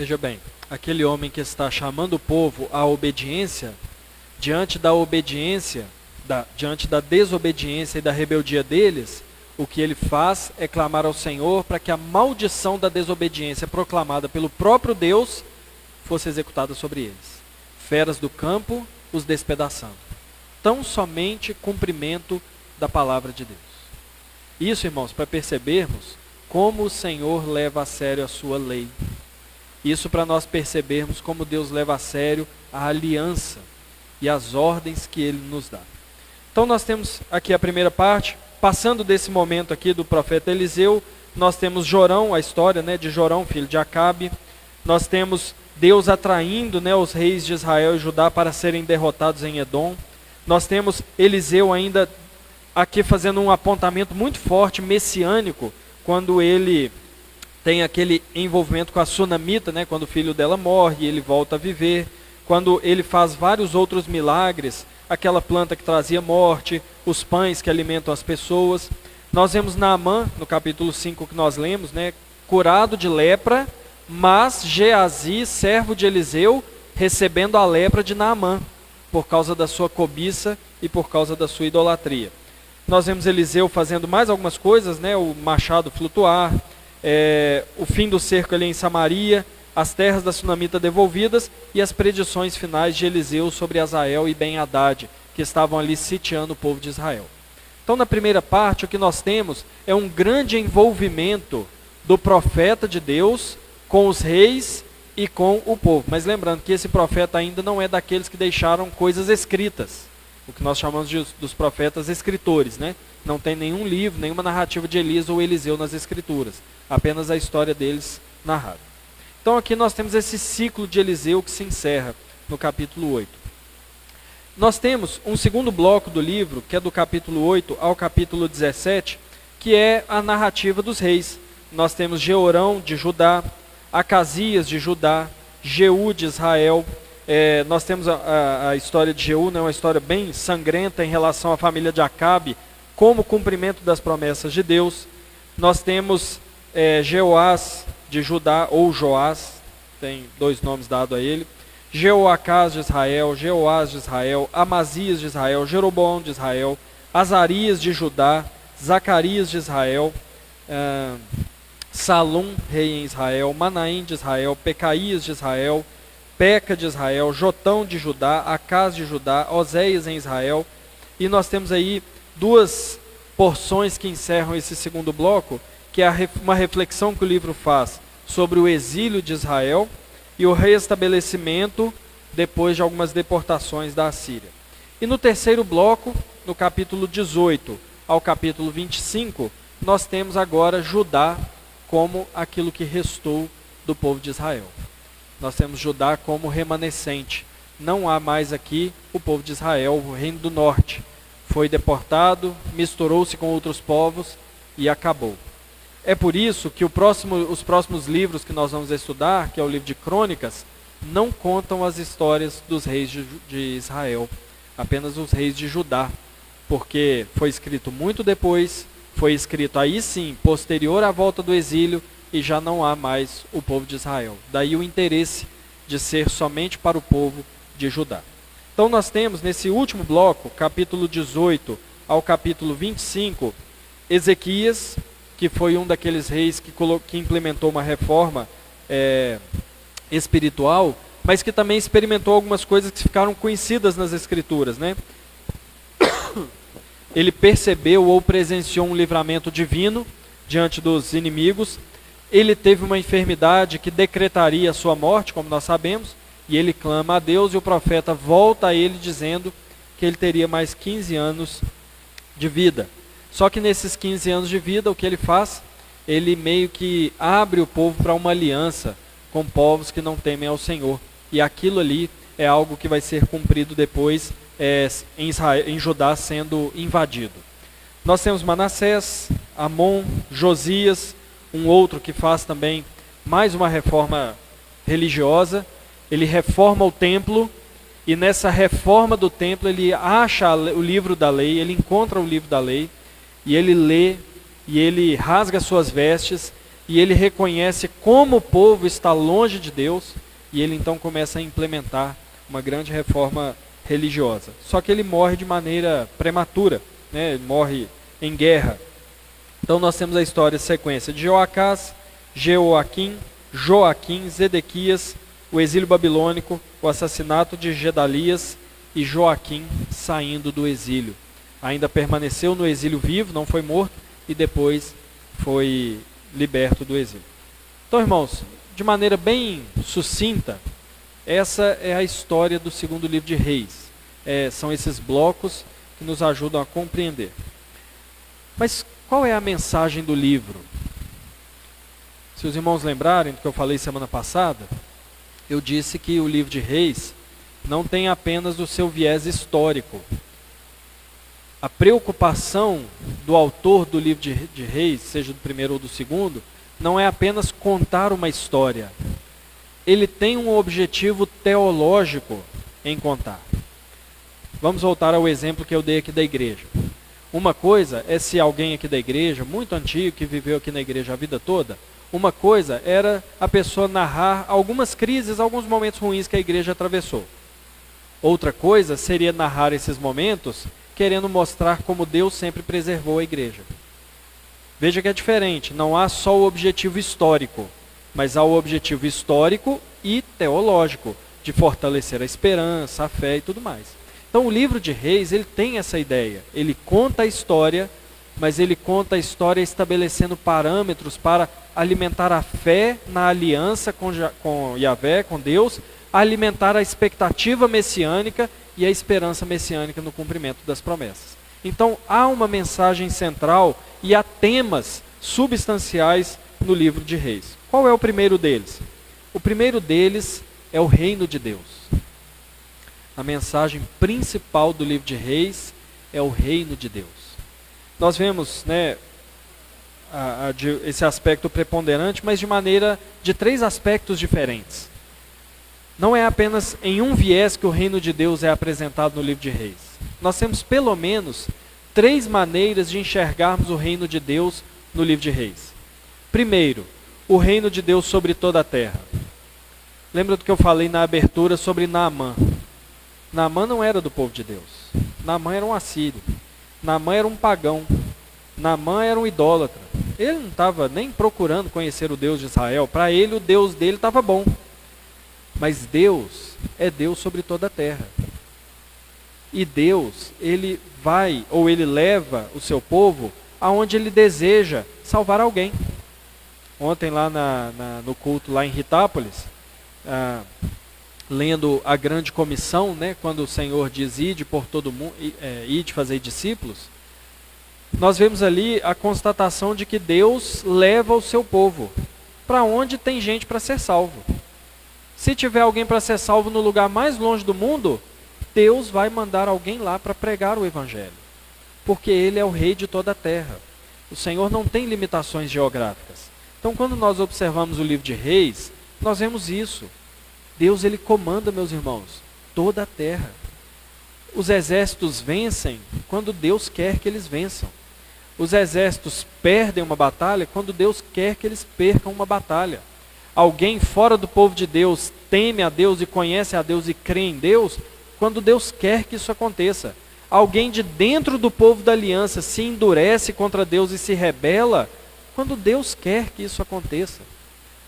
Veja bem, aquele homem que está chamando o povo à obediência, diante da obediência, diante da desobediência e da rebeldia deles, o que ele faz é clamar ao Senhor para que a maldição da desobediência proclamada pelo próprio Deus fosse executada sobre eles. Feras do campo os despedaçando. Tão somente cumprimento da palavra de Deus. Isso, irmãos, para percebermos como o Senhor leva a sério a sua lei. Isso para nós percebermos como Deus leva a sério a aliança e as ordens que Ele nos dá. Então nós temos aqui a primeira parte. Passando desse momento aqui do profeta Eliseu, nós temos Jorão, a história, né, de Jorão, filho de Acabe. Nós temos Deus atraindo, né, os reis de Israel e Judá para serem derrotados em Edom. Nós temos Eliseu ainda aqui fazendo um apontamento muito forte, messiânico, quando ele tem aquele envolvimento com a sunamita, né, quando o filho dela morre e ele volta a viver. Quando ele faz vários outros milagres, aquela planta que trazia morte, os pães que alimentam as pessoas. Nós vemos Naamã, no capítulo 5 que nós lemos, né, curado de lepra, mas Geazi, servo de Eliseu, recebendo a lepra de Naamã, por causa da sua cobiça e por causa da sua idolatria. Nós vemos Eliseu fazendo mais algumas coisas, né, o machado flutuar, o fim do cerco ali em Samaria, as terras da sunamita devolvidas e as predições finais de Eliseu sobre Azael e Ben-Hadad, que estavam ali sitiando o povo de Israel. Então, na primeira parte, o que nós temos é um grande envolvimento do profeta de Deus com os reis e com o povo. Mas lembrando que esse profeta ainda não é daqueles que deixaram coisas escritas, o que nós chamamos dos profetas escritores, né? Não tem nenhum livro, nenhuma narrativa de Elias ou Eliseu nas escrituras, apenas a história deles narrada. Então aqui nós temos esse ciclo de Eliseu que se encerra no capítulo 8. Nós temos um segundo bloco do livro, que é do capítulo 8 ao capítulo 17, que é a narrativa dos reis. Nós temos Jeorão de Judá, Acasias de Judá, Jeú de Israel. Nós temos a história de Jeú, né, uma história bem sangrenta em relação à família de Acabe, como cumprimento das promessas de Deus. Nós temos Jeoás de Judá, ou Joás, tem dois nomes dados a ele, Jeoacás de Israel, Jeoás de Israel, Amazias de Israel, Jeroboão de Israel, Azarias de Judá, Zacarias de Israel, Salum, rei em Israel, Manaém de Israel, Pecaías de Israel, Peca de Israel, Jotão de Judá, Acás de Judá, Oséias em Israel. E nós temos aí duas porções que encerram esse segundo bloco, que é uma reflexão que o livro faz sobre o exílio de Israel e o restabelecimento depois de algumas deportações da Assíria. E no terceiro bloco, no capítulo 18 ao capítulo 25, nós temos agora Judá como aquilo que restou do povo de Israel. Nós temos Judá como remanescente. Não há mais aqui o povo de Israel, o reino do norte. Foi deportado, misturou-se com outros povos e acabou. É por isso que os próximos livros que nós vamos estudar, que é o livro de Crônicas, não contam as histórias dos reis de Israel, apenas os reis de Judá, porque foi escrito muito depois, foi escrito aí sim, posterior à volta do exílio, e já não há mais o povo de Israel. Daí o interesse de ser somente para o povo de Judá. Então nós temos nesse último bloco, capítulo 18 ao capítulo 25, Ezequias, que foi um daqueles reis que implementou uma reforma espiritual, mas que também experimentou algumas coisas que ficaram conhecidas nas Escrituras, né? Ele percebeu ou presenciou um livramento divino diante dos inimigos. Ele teve uma enfermidade que decretaria a sua morte, como nós sabemos, e ele clama a Deus, e o profeta volta a ele dizendo que ele teria mais 15 anos de vida. Só que nesses 15 anos de vida, o que ele faz? Ele meio que abre o povo para uma aliança com povos que não temem ao Senhor. E aquilo ali é algo que vai ser cumprido depois em Judá sendo invadido. Nós temos Manassés, Amon, Josias, um outro que faz também mais uma reforma religiosa. Ele reforma o templo, e nessa reforma do templo ele acha o livro da lei, ele encontra o livro da lei, e ele lê, e ele rasga suas vestes, e ele reconhece como o povo está longe de Deus, e ele então começa a implementar uma grande reforma religiosa. Só que ele morre de maneira prematura, né? Ele morre em guerra. Então nós temos a história, a sequência de Joacás, Jeoaquim, Joaquim, Zedequias, o exílio babilônico, o assassinato de Gedalias e Joaquim saindo do exílio. Ainda permaneceu no exílio vivo, não foi morto, e depois foi liberto do exílio. Então, irmãos, de maneira bem sucinta, essa é a história do segundo livro de Reis. São esses blocos que nos ajudam a compreender. Mas qual é a mensagem do livro? Se os irmãos lembrarem do que eu falei semana passada, eu disse que o livro de Reis não tem apenas o seu viés histórico. A preocupação do autor do livro de Reis, seja do primeiro ou do segundo, não é apenas contar uma história. Ele tem um objetivo teológico em contar. Vamos voltar ao exemplo que eu dei aqui da igreja. Uma coisa é se alguém aqui da igreja, muito antigo, que viveu aqui na igreja a vida toda, uma coisa era a pessoa narrar algumas crises, alguns momentos ruins que a igreja atravessou. Outra coisa seria narrar esses momentos querendo mostrar como Deus sempre preservou a igreja. Veja que é diferente, não há só o objetivo histórico, mas há o objetivo histórico e teológico, de fortalecer a esperança, a fé e tudo mais. Então o livro de Reis, ele tem essa ideia, ele conta a história, mas ele conta a história estabelecendo parâmetros para alimentar a fé na aliança com Yahvé, com Deus, alimentar a expectativa messiânica e a esperança messiânica no cumprimento das promessas. Então há uma mensagem central e há temas substanciais no livro de Reis. Qual é o primeiro deles? O primeiro deles é o reino de Deus. A mensagem principal do livro de Reis é o reino de Deus. Nós vemos, né, esse aspecto preponderante, mas de três aspectos diferentes. Não é apenas em um viés que o reino de Deus é apresentado no livro de Reis. Nós temos pelo menos três maneiras de enxergarmos o reino de Deus no livro de Reis. Primeiro, o reino de Deus sobre toda a terra. Lembra do que eu falei na abertura sobre Naamã? Naamã não era do povo de Deus. Naamã era um assírio. Naamã era um pagão. Naamã era um idólatra. Ele não estava nem procurando conhecer o Deus de Israel. Para ele, o Deus dele estava bom. Mas Deus é Deus sobre toda a terra. E Deus, ele vai, ou ele leva o seu povo aonde ele deseja salvar alguém. Ontem lá no culto lá em Ritápolis, lendo a grande comissão, né, quando o Senhor diz ide por todo mundo, ide fazer discípulos, nós vemos ali a constatação de que Deus leva o seu povo para onde tem gente para ser salvo. Se tiver alguém para ser salvo no lugar mais longe do mundo, Deus vai mandar alguém lá para pregar o evangelho, porque ele é o rei de toda a terra. O Senhor não tem limitações geográficas. Então, quando nós observamos o livro de Reis, nós vemos isso. Deus, ele comanda, meus irmãos, toda a terra. Os exércitos vencem quando Deus quer que eles vençam. Os exércitos perdem uma batalha quando Deus quer que eles percam uma batalha. Alguém fora do povo de Deus teme a Deus e conhece a Deus e crê em Deus quando Deus quer que isso aconteça. Alguém de dentro do povo da aliança se endurece contra Deus e se rebela quando Deus quer que isso aconteça.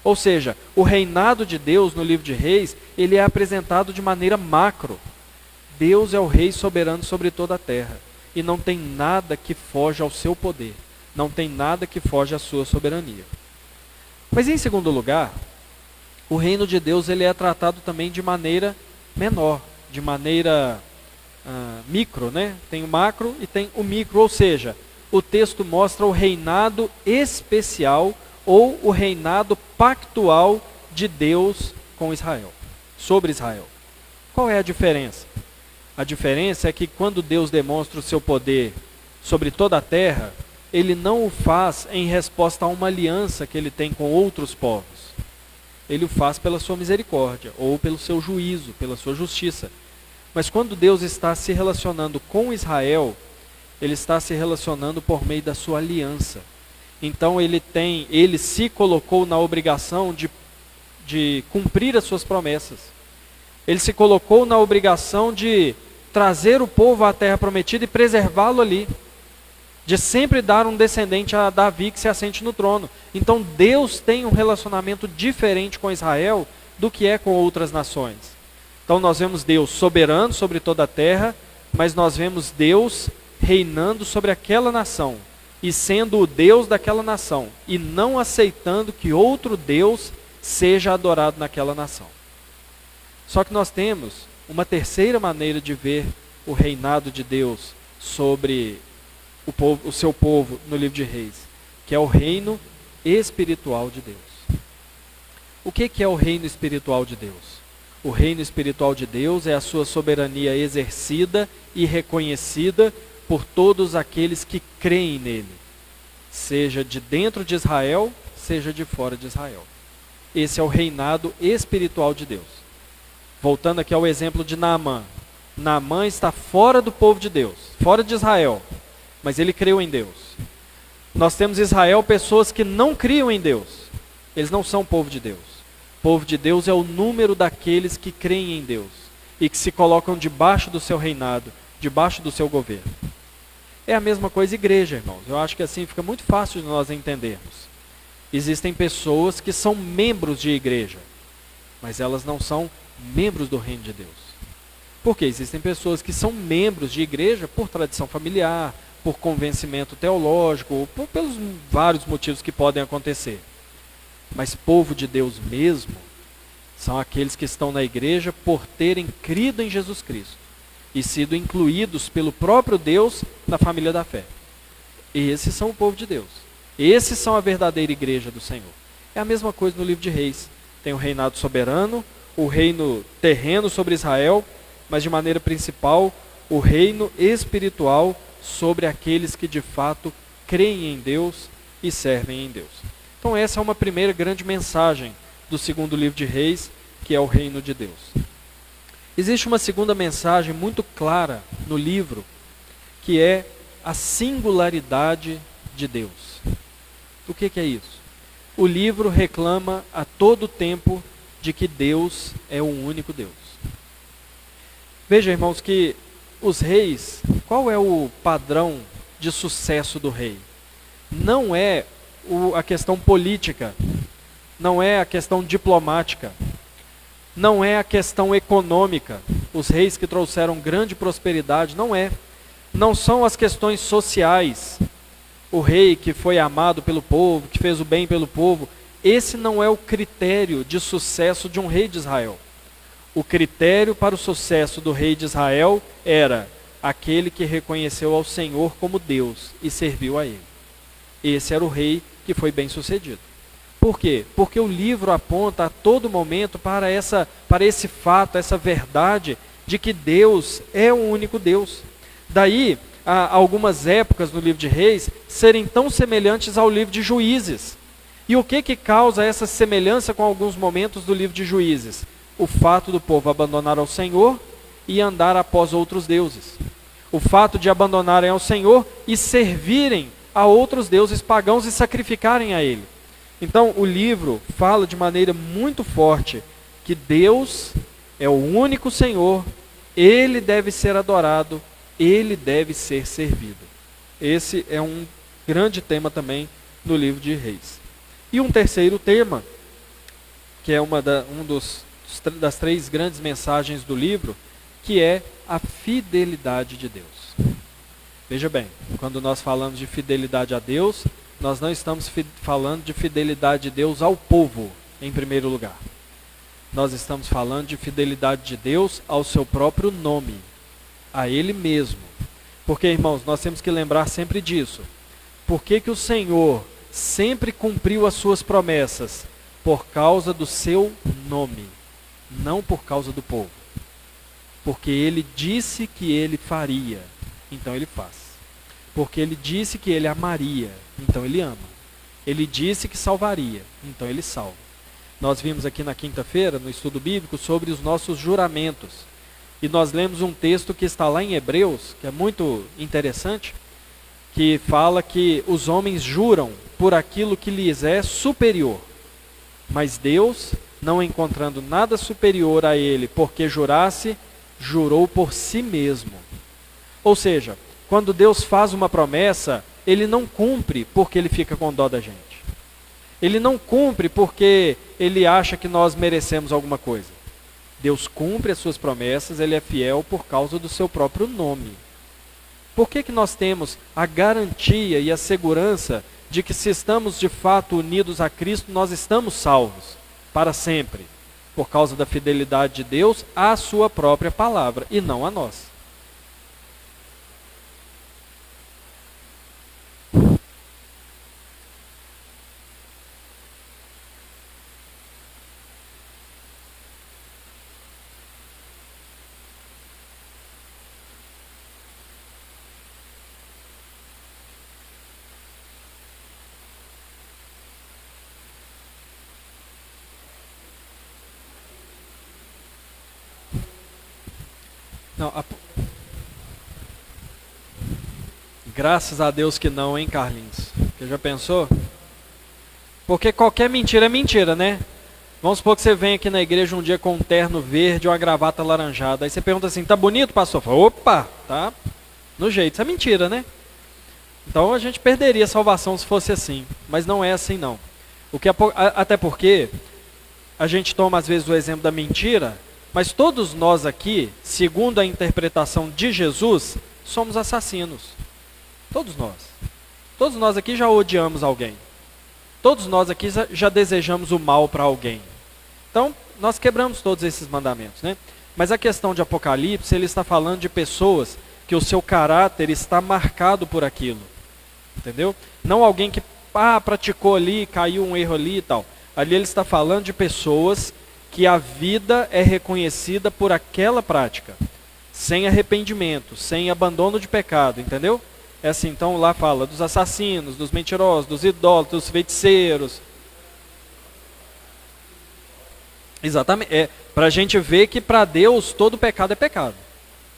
Ou seja, o reinado de Deus no livro de Reis, ele é apresentado de maneira macro. Deus é o rei soberano sobre toda a terra. E não tem nada que foge ao seu poder. Não tem nada que foge à sua soberania. Mas em segundo lugar, o reino de Deus ele é tratado também de maneira menor, de maneira micro, né? Tem o macro e tem o micro, ou seja, o texto mostra o reinado especial ou o reinado pactual de Deus com Israel, sobre Israel. Qual é a diferença? A diferença é que quando Deus demonstra o seu poder sobre toda a terra, ele não o faz em resposta a uma aliança que ele tem com outros povos. Ele o faz pela sua misericórdia, ou pelo seu juízo, pela sua justiça. Mas quando Deus está se relacionando com Israel, ele está se relacionando por meio da sua aliança. Então ele se colocou na obrigação de cumprir as suas promessas. Ele se colocou na obrigação de trazer o povo à terra prometida e preservá-lo ali. De sempre dar um descendente a Davi que se assente no trono. Então Deus tem um relacionamento diferente com Israel do que é com outras nações. Então nós vemos Deus soberano sobre toda a terra, mas nós vemos Deus reinando sobre aquela nação e sendo o Deus daquela nação e não aceitando que outro Deus seja adorado naquela nação. Só que nós temos uma terceira maneira de ver o reinado de Deus sobre o seu povo no livro de Reis, que é o reino espiritual de Deus. O que é o reino espiritual de Deus? O reino espiritual de Deus é a sua soberania exercida e reconhecida por todos aqueles que creem nele, seja de dentro de Israel, seja de fora de Israel. Esse é o reinado espiritual de Deus. Voltando aqui ao exemplo de Naamã. Naamã está fora do povo de Deus, fora de Israel, mas ele creu em Deus. Nós temos em Israel pessoas que não criam em Deus. Eles não são povo de Deus. O povo de Deus é o número daqueles que creem em Deus e que se colocam debaixo do seu reinado, debaixo do seu governo. É a mesma coisa igreja, irmãos. Eu acho que assim fica muito fácil de nós entendermos. Existem pessoas que são membros de igreja, mas elas não são membros do reino de Deus. Porque existem pessoas que são membros de igreja por tradição familiar, por convencimento teológico, pelos vários motivos que podem acontecer. Mas povo de Deus mesmo são aqueles que estão na igreja por terem crido em Jesus Cristo e sido incluídos pelo próprio Deus na família da fé. Esses são o povo de Deus. Esses são a verdadeira igreja do Senhor. É a mesma coisa no livro de Reis. Tem o reinado soberano, o reino terreno sobre Israel, mas de maneira principal, o reino espiritual sobre aqueles que de fato creem em Deus e servem em Deus. Então essa é uma primeira grande mensagem do segundo livro de Reis, que é o reino de Deus. Existe uma segunda mensagem muito clara no livro, que é a singularidade de Deus. O que é isso? O livro reclama a todo tempo de que Deus é o único Deus. Veja, irmãos, que os reis, qual é o padrão de sucesso do rei? Não é a questão política, não é a questão diplomática, não é a questão econômica. Os reis que trouxeram grande prosperidade, não são as questões sociais. O rei que foi amado pelo povo, que fez o bem pelo povo, esse não é o critério de sucesso de um rei de Israel. O critério para o sucesso do rei de Israel era aquele que reconheceu ao Senhor como Deus e serviu a ele. Esse era o rei que foi bem sucedido. Por quê? Porque o livro aponta a todo momento para esse fato, essa verdade de que Deus é o único Deus. Daí, há algumas épocas no livro de Reis serem tão semelhantes ao livro de Juízes. E o que causa essa semelhança com alguns momentos do livro de Juízes? O fato do povo abandonar ao Senhor e andar após outros deuses. O fato de abandonarem ao Senhor e servirem a outros deuses pagãos e sacrificarem a ele. Então o livro fala de maneira muito forte que Deus é o único Senhor, ele deve ser adorado, ele deve ser servido. Esse é um grande tema também no livro de Reis. E um terceiro tema, que é das três grandes mensagens do livro, que é a fidelidade de Deus. Veja bem, quando nós falamos de fidelidade a Deus, nós não estamos falando de fidelidade de Deus ao povo, em primeiro lugar. Nós estamos falando de fidelidade de Deus ao seu próprio nome, a Ele mesmo. Porque, irmãos, nós temos que lembrar sempre disso. Por que o Senhor sempre cumpriu as suas promessas? Por causa do seu nome, não por causa do povo. Porque Ele disse que Ele faria, então Ele faz. Porque Ele disse que Ele amaria, então Ele ama. Ele disse que salvaria, então Ele salva. Nós vimos aqui na quinta-feira, no estudo bíblico, sobre os nossos juramentos. E nós lemos um texto que está lá em Hebreus, que é muito interessante, que fala que os homens juram por aquilo que lhes é superior. Mas Deus, não encontrando nada superior a ele porque jurasse, jurou por si mesmo. Ou seja, quando Deus faz uma promessa, ele não cumpre porque ele fica com dó da gente. Ele não cumpre porque ele acha que nós merecemos alguma coisa. Deus cumpre as suas promessas, ele é fiel por causa do seu próprio nome. Por que nós temos a garantia e a segurança de que se estamos de fato unidos a Cristo, nós estamos salvos para sempre? Por causa da fidelidade de Deus à sua própria palavra e não a nós. Não, graças a Deus que não, hein, Carlinhos? Você já pensou? Porque qualquer mentira é mentira, né? Vamos supor que você vem aqui na igreja um dia com um terno verde ou uma gravata laranjada. Aí você pergunta assim, tá bonito, pastor? Fala, opa, tá no jeito. Isso é mentira, né? Então a gente perderia a salvação se fosse assim. Mas não é assim, não. Até porque a gente toma às vezes o exemplo da mentira, mas todos nós aqui, segundo a interpretação de Jesus, somos assassinos. Todos nós. Todos nós aqui já odiamos alguém. Todos nós aqui já desejamos o mal para alguém. Então, nós quebramos todos esses mandamentos, né? Mas a questão de Apocalipse, ele está falando de pessoas que o seu caráter está marcado por aquilo. Entendeu? Não alguém que praticou ali, caiu um erro ali e tal. Ali ele está falando de pessoas que a vida é reconhecida por aquela prática, sem arrependimento, sem abandono de pecado, entendeu? É assim, então lá fala dos assassinos, dos mentirosos, dos idólatras, dos feiticeiros. Exatamente, para a gente ver que para Deus todo pecado é pecado.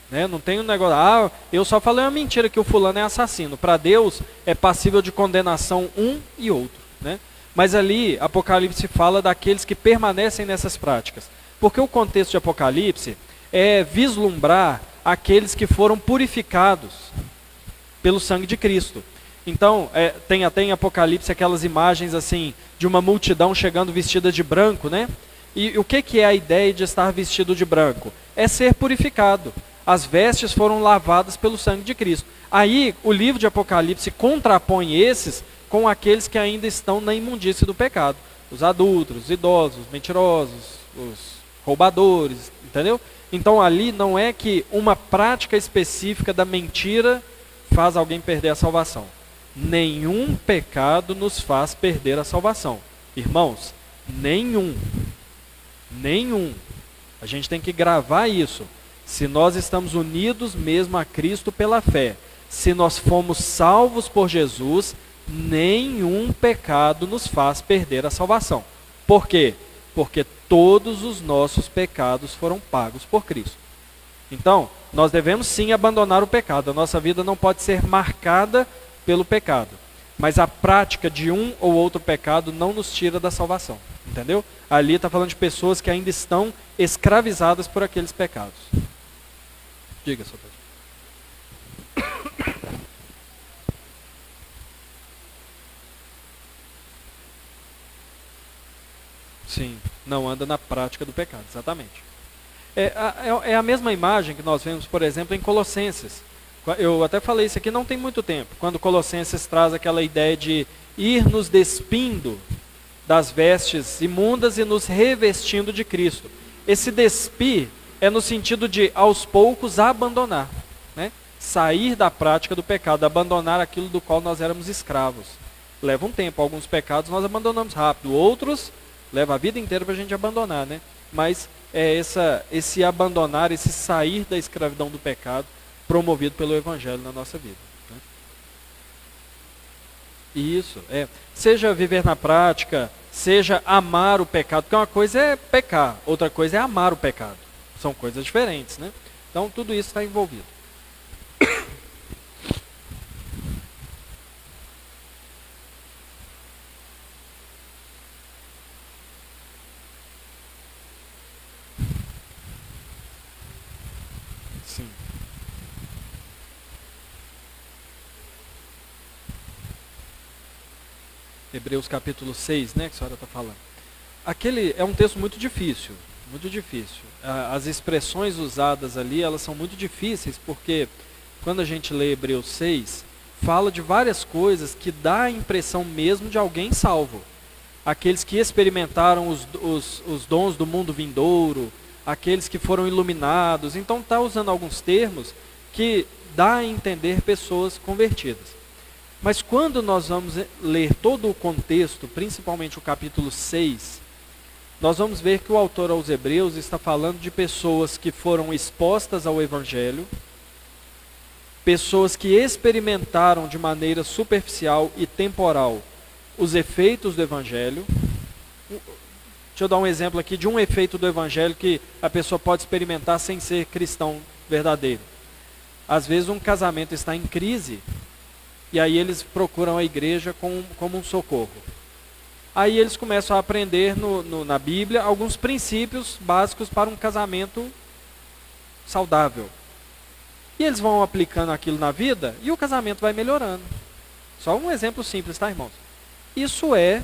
Né? Não tem um negócio, eu só falei uma mentira que o fulano é assassino. Para Deus é passível de condenação um e outro, né? Mas ali, Apocalipse fala daqueles que permanecem nessas práticas. Porque o contexto de Apocalipse é vislumbrar aqueles que foram purificados pelo sangue de Cristo. Então, tem até em Apocalipse aquelas imagens assim, de uma multidão chegando vestida de branco, né? E o que é a ideia de estar vestido de branco? É ser purificado. As vestes foram lavadas pelo sangue de Cristo. Aí, o livro de Apocalipse contrapõe esses com aqueles que ainda estão na imundície do pecado. Os adúlteros, os idosos, os mentirosos, os roubadores, entendeu? Então ali não é que uma prática específica da mentira faz alguém perder a salvação. Nenhum pecado nos faz perder a salvação. Irmãos, nenhum. Nenhum. A gente tem que gravar isso. Se nós estamos unidos mesmo a Cristo pela fé, se nós fomos salvos por Jesus, nenhum pecado nos faz perder a salvação. Por quê? Porque todos os nossos pecados foram pagos por Cristo. Então, nós devemos sim abandonar o pecado. A nossa vida não pode ser marcada pelo pecado. Mas a prática de um ou outro pecado não nos tira da salvação. Entendeu? Ali está falando de pessoas que ainda estão escravizadas por aqueles pecados. Diga, seu pastor. Sim, não anda na prática do pecado, exatamente. É a mesma imagem que nós vemos, por exemplo, em Colossenses. Eu até falei isso aqui não tem muito tempo, quando Colossenses traz aquela ideia de ir nos despindo das vestes imundas e nos revestindo de Cristo. Esse despir é no sentido de, aos poucos, abandonar. Né? Sair da prática do pecado, abandonar aquilo do qual nós éramos escravos. Leva um tempo, alguns pecados nós abandonamos rápido, outros leva a vida inteira para a gente abandonar, né? Mas é esse abandonar, esse sair da escravidão do pecado, promovido pelo Evangelho na nossa vida. Né? Isso, seja viver na prática, seja amar o pecado, porque uma coisa é pecar, outra coisa é amar o pecado. São coisas diferentes, né? Então tudo isso está envolvido. Hebreus capítulo 6, né, que a senhora está falando. Aquele é um texto muito difícil, muito difícil. As expressões usadas ali, elas são muito difíceis, porque quando a gente lê Hebreus 6, fala de várias coisas que dá a impressão mesmo de alguém salvo. Aqueles que experimentaram os dons do mundo vindouro, aqueles que foram iluminados. Então está usando alguns termos que dá a entender pessoas convertidas. Mas quando nós vamos ler todo o contexto, principalmente o capítulo 6, nós vamos ver que o autor aos Hebreus está falando de pessoas que foram expostas ao Evangelho, pessoas que experimentaram de maneira superficial e temporal os efeitos do Evangelho. Deixa eu dar um exemplo aqui de um efeito do Evangelho que a pessoa pode experimentar sem ser cristão verdadeiro. Às vezes um casamento está em crise, e aí eles procuram a igreja como um socorro. Aí eles começam a aprender na Bíblia alguns princípios básicos para um casamento saudável. E eles vão aplicando aquilo na vida e o casamento vai melhorando. Só um exemplo simples, tá, irmãos? Isso é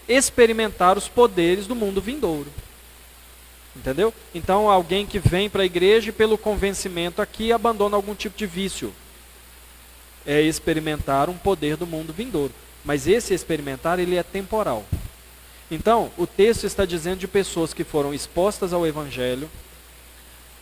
experimentar os poderes do mundo vindouro. Entendeu? Então alguém que vem para a igreja e pelo convencimento aqui abandona algum tipo de vício. É experimentar um poder do mundo vindouro. Mas esse experimentar, ele é temporal. Então, o texto está dizendo de pessoas que foram expostas ao Evangelho,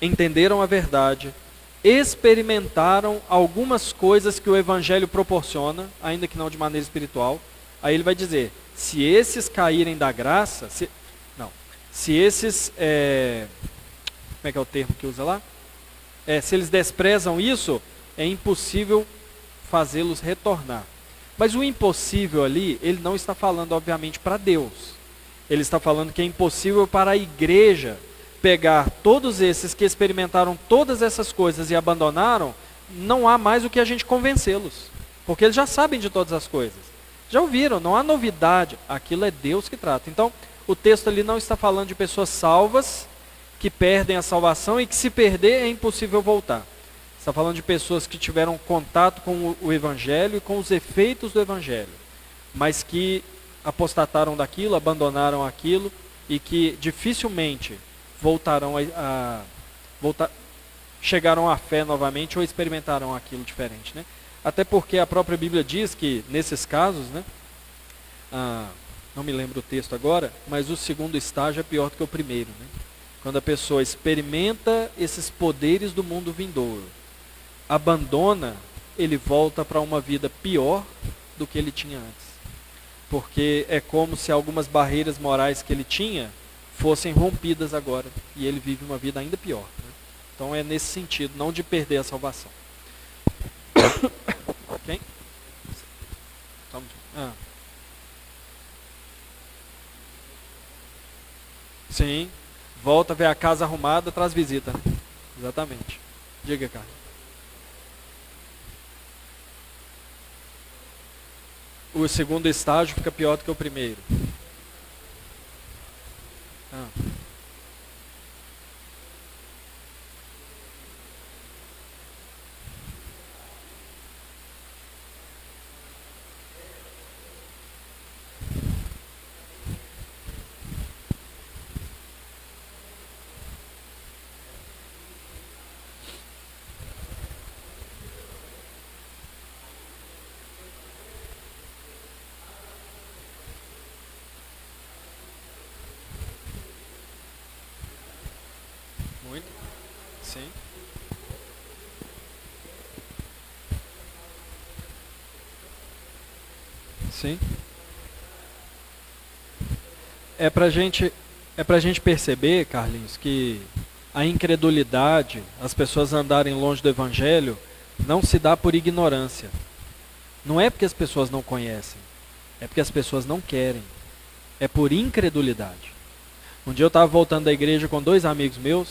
entenderam a verdade, experimentaram algumas coisas que o Evangelho proporciona, ainda que não de maneira espiritual. Aí ele vai dizer, se esses caírem da graça, se esses, como é que é o termo que usa lá? Se eles desprezam isso, é impossível fazê-los retornar. Mas o impossível ali, ele não está falando obviamente para Deus. Ele está falando que é impossível para a igreja pegar todos esses que experimentaram todas essas coisas e abandonaram, não há mais o que a gente convencê-los. Porque eles já sabem de todas as coisas. Já ouviram, não há novidade. Aquilo é Deus que trata. Então, o texto ali não está falando de pessoas salvas que perdem a salvação e que se perder é impossível voltar. Está falando de pessoas que tiveram contato com o Evangelho e com os efeitos do Evangelho, mas que apostataram daquilo, abandonaram aquilo e que dificilmente voltarão chegaram à fé novamente ou experimentaram aquilo diferente, né? Até porque a própria Bíblia diz que nesses casos, né, não me lembro o texto agora, mas o segundo estágio é pior do que o primeiro, né? Quando a pessoa experimenta esses poderes do mundo vindouro, abandona, ele volta para uma vida pior do que ele tinha antes. Porque é como se algumas barreiras morais que ele tinha fossem rompidas agora. E ele vive uma vida ainda pior, né? Então é nesse sentido, não de perder a salvação. Ok? Sim. Volta, vê a casa arrumada, traz visita, né? Exatamente. Diga, Carlos. O segundo estágio fica pior do que o primeiro. Muito. Sim. Sim. É pra gente perceber, Carlinhos, que a incredulidade, as pessoas andarem longe do Evangelho, não se dá por ignorância. Não é porque as pessoas não conhecem, é porque as pessoas não querem. É por incredulidade. Um dia eu estava voltando da igreja com 2 amigos meus,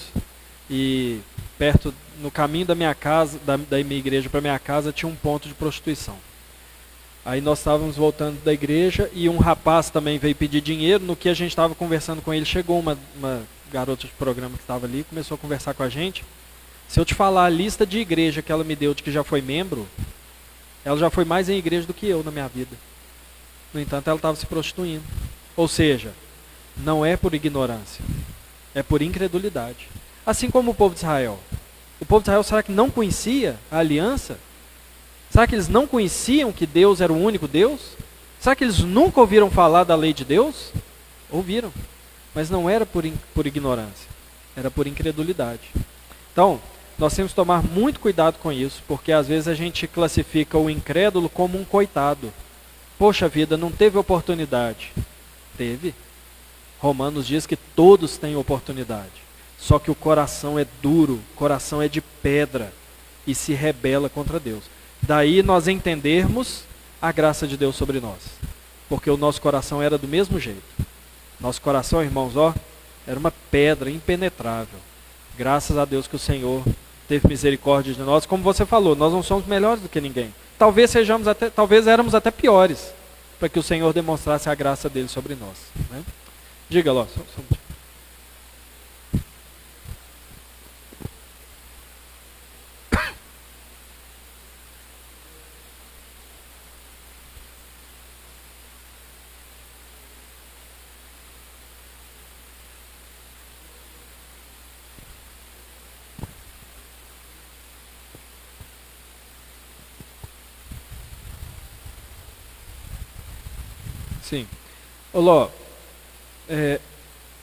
e perto, no caminho da minha casa, da minha igreja para minha casa, tinha um ponto de prostituição. Aí nós estávamos voltando da igreja e um rapaz também veio pedir dinheiro. No que a gente estava conversando com ele, chegou uma garota de programa que estava ali e começou a conversar com a gente. Se eu te falar a lista de igreja que ela me deu de que já foi membro, ela já foi mais em igreja do que eu na minha vida. No entanto, ela estava se prostituindo. Ou seja, não é por ignorância, é por incredulidade. Assim como o povo de Israel. O povo de Israel, será que não conhecia a aliança? Será que eles não conheciam que Deus era o único Deus? Será que eles nunca ouviram falar da lei de Deus? Ouviram, mas não era por ignorância, era por incredulidade. Então, nós temos que tomar muito cuidado com isso, porque às vezes a gente classifica o incrédulo como um coitado. Poxa vida, não teve oportunidade. Teve. Romanos diz que todos têm oportunidade. Só que o coração é duro, o coração é de pedra e se rebela contra Deus. Daí nós entendermos a graça de Deus sobre nós. Porque o nosso coração era do mesmo jeito. Nosso coração, irmãos, era uma pedra impenetrável. Graças a Deus que o Senhor teve misericórdia de nós. Como você falou, nós não somos melhores do que ninguém. Talvez éramos até piores, para que o Senhor demonstrasse a graça dele sobre nós. Né? Diga lá. Sim. Olá,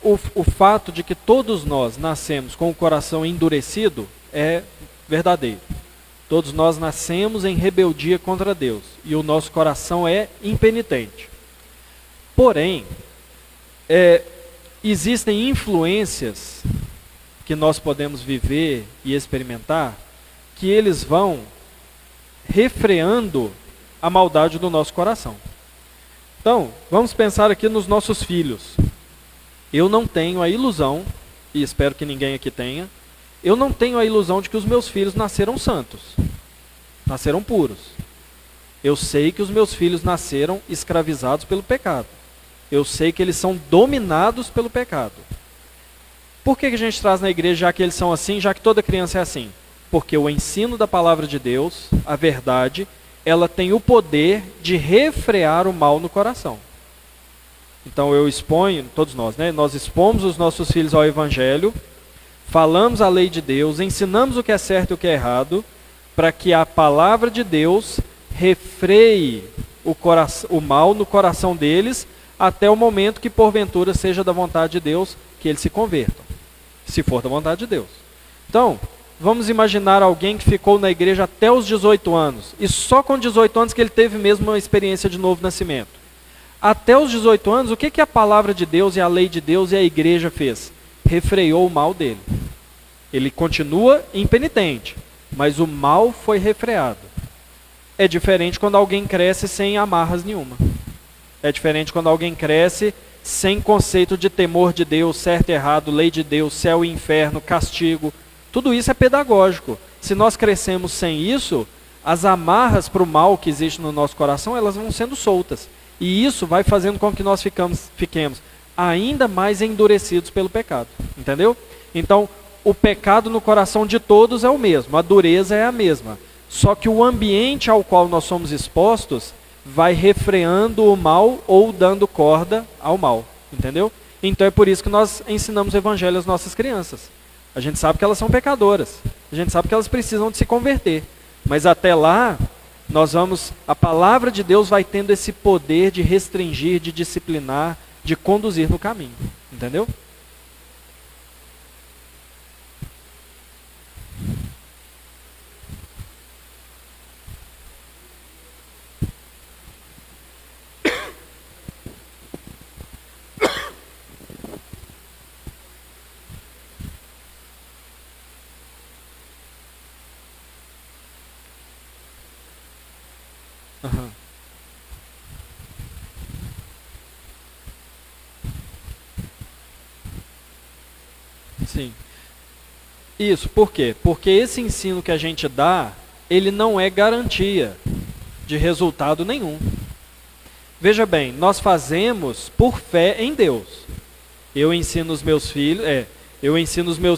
o fato de que todos nós nascemos com o coração endurecido é verdadeiro. Todos nós nascemos em rebeldia contra Deus e o nosso coração é impenitente. Porém, existem influências que nós podemos viver e experimentar que eles vão refreando a maldade do nosso coração. Então, vamos pensar aqui nos nossos filhos. Eu não tenho a ilusão, e espero que ninguém aqui tenha, eu não tenho a ilusão de que os meus filhos nasceram santos, nasceram puros. Eu sei que os meus filhos nasceram escravizados pelo pecado. Eu sei que eles são dominados pelo pecado. Por que a gente traz na igreja, já que eles são assim, já que toda criança é assim? Porque o ensino da palavra de Deus, a verdade, ela tem o poder de refrear o mal no coração. Então eu exponho, todos nós, né? Nós expomos os nossos filhos ao Evangelho, falamos a lei de Deus, ensinamos o que é certo e o que é errado, para que a palavra de Deus refreie o mal no coração deles, até o momento que porventura seja da vontade de Deus que eles se convertam, se for da vontade de Deus. Então, vamos imaginar alguém que ficou na igreja até os 18 anos, e só com 18 anos que ele teve mesmo uma experiência de novo nascimento. Até os 18 anos, o que a palavra de Deus e a lei de Deus e a igreja fez? Refreou o mal dele. Ele continua impenitente, mas o mal foi refreado. É diferente quando alguém cresce sem amarras nenhuma. É diferente quando alguém cresce sem conceito de temor de Deus, certo e errado, lei de Deus, céu e inferno, castigo. Tudo isso é pedagógico. Se nós crescemos sem isso, as amarras para o mal que existe no nosso coração, elas vão sendo soltas. E isso vai fazendo com que nós fiquemos ainda mais endurecidos pelo pecado. Entendeu? Então, o pecado no coração de todos é o mesmo, a dureza é a mesma. Só que o ambiente ao qual nós somos expostos vai refreando o mal ou dando corda ao mal. Entendeu? Então é por isso que nós ensinamos o evangelho às nossas crianças. A gente sabe que elas são pecadoras. A gente sabe que elas precisam de se converter. Mas até lá, a palavra de Deus vai tendo esse poder de restringir, de disciplinar, de conduzir no caminho. Entendeu? Uhum. Sim. Isso, por quê? Porque esse ensino que a gente dá, ele não é garantia de resultado nenhum. Veja bem, nós fazemos por fé em Deus. Eu ensino os meus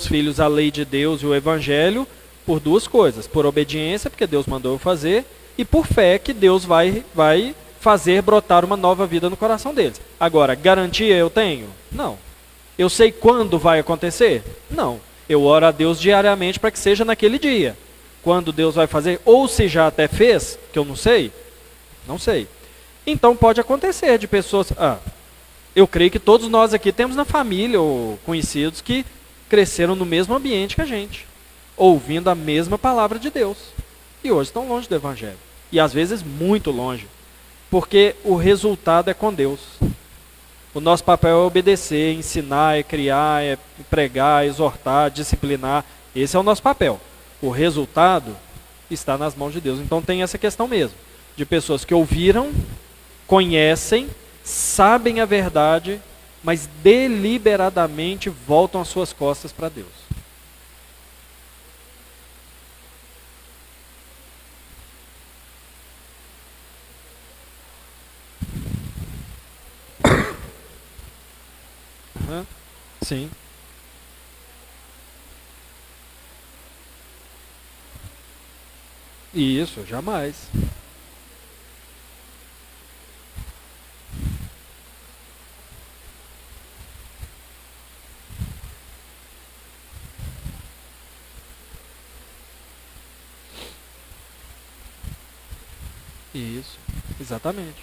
filhos a lei de Deus e o evangelho por duas coisas: por obediência, porque Deus mandou eu fazer, e por fé que Deus vai fazer brotar uma nova vida no coração deles. Agora, garantia eu tenho? Não. Eu sei quando vai acontecer? Não. Eu oro a Deus diariamente para que seja naquele dia. Quando Deus vai fazer, ou se já até fez, que eu não sei, não sei. Então pode acontecer de pessoas... eu creio que todos nós aqui temos na família ou conhecidos que cresceram no mesmo ambiente que a gente, ouvindo a mesma palavra de Deus. E hoje estão longe do Evangelho. E às vezes muito longe. Porque o resultado é com Deus. O nosso papel é obedecer, ensinar, é criar, é pregar, exortar, disciplinar. Esse é o nosso papel. O resultado está nas mãos de Deus. Então tem essa questão mesmo, de pessoas que ouviram, conhecem, sabem a verdade, mas deliberadamente voltam as suas costas para Deus. Sim. Isso, jamais. Isso, exatamente.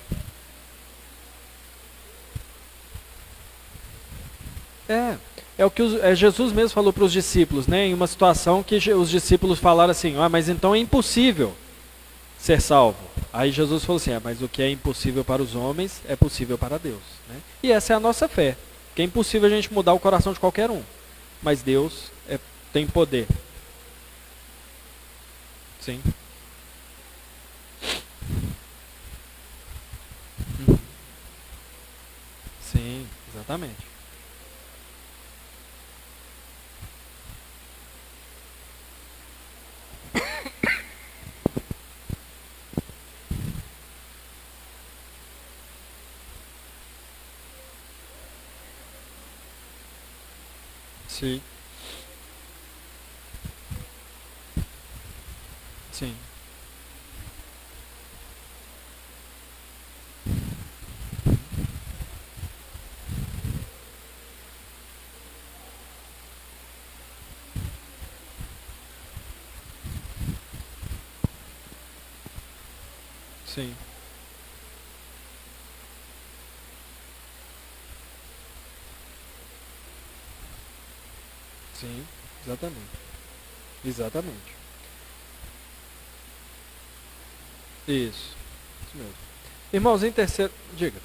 É o que Jesus mesmo falou para os discípulos, né? Em uma situação que os discípulos falaram assim, mas então é impossível ser salvo. Aí Jesus falou assim, mas o que é impossível para os homens é possível para Deus. Né? E essa é a nossa fé, que é impossível a gente mudar o coração de qualquer um, mas Deus tem poder. Sim. Sim, exatamente. Sim. Sim. Sim. Sim, exatamente. Exatamente. Isso mesmo. Irmãos, em terceiro... Diga.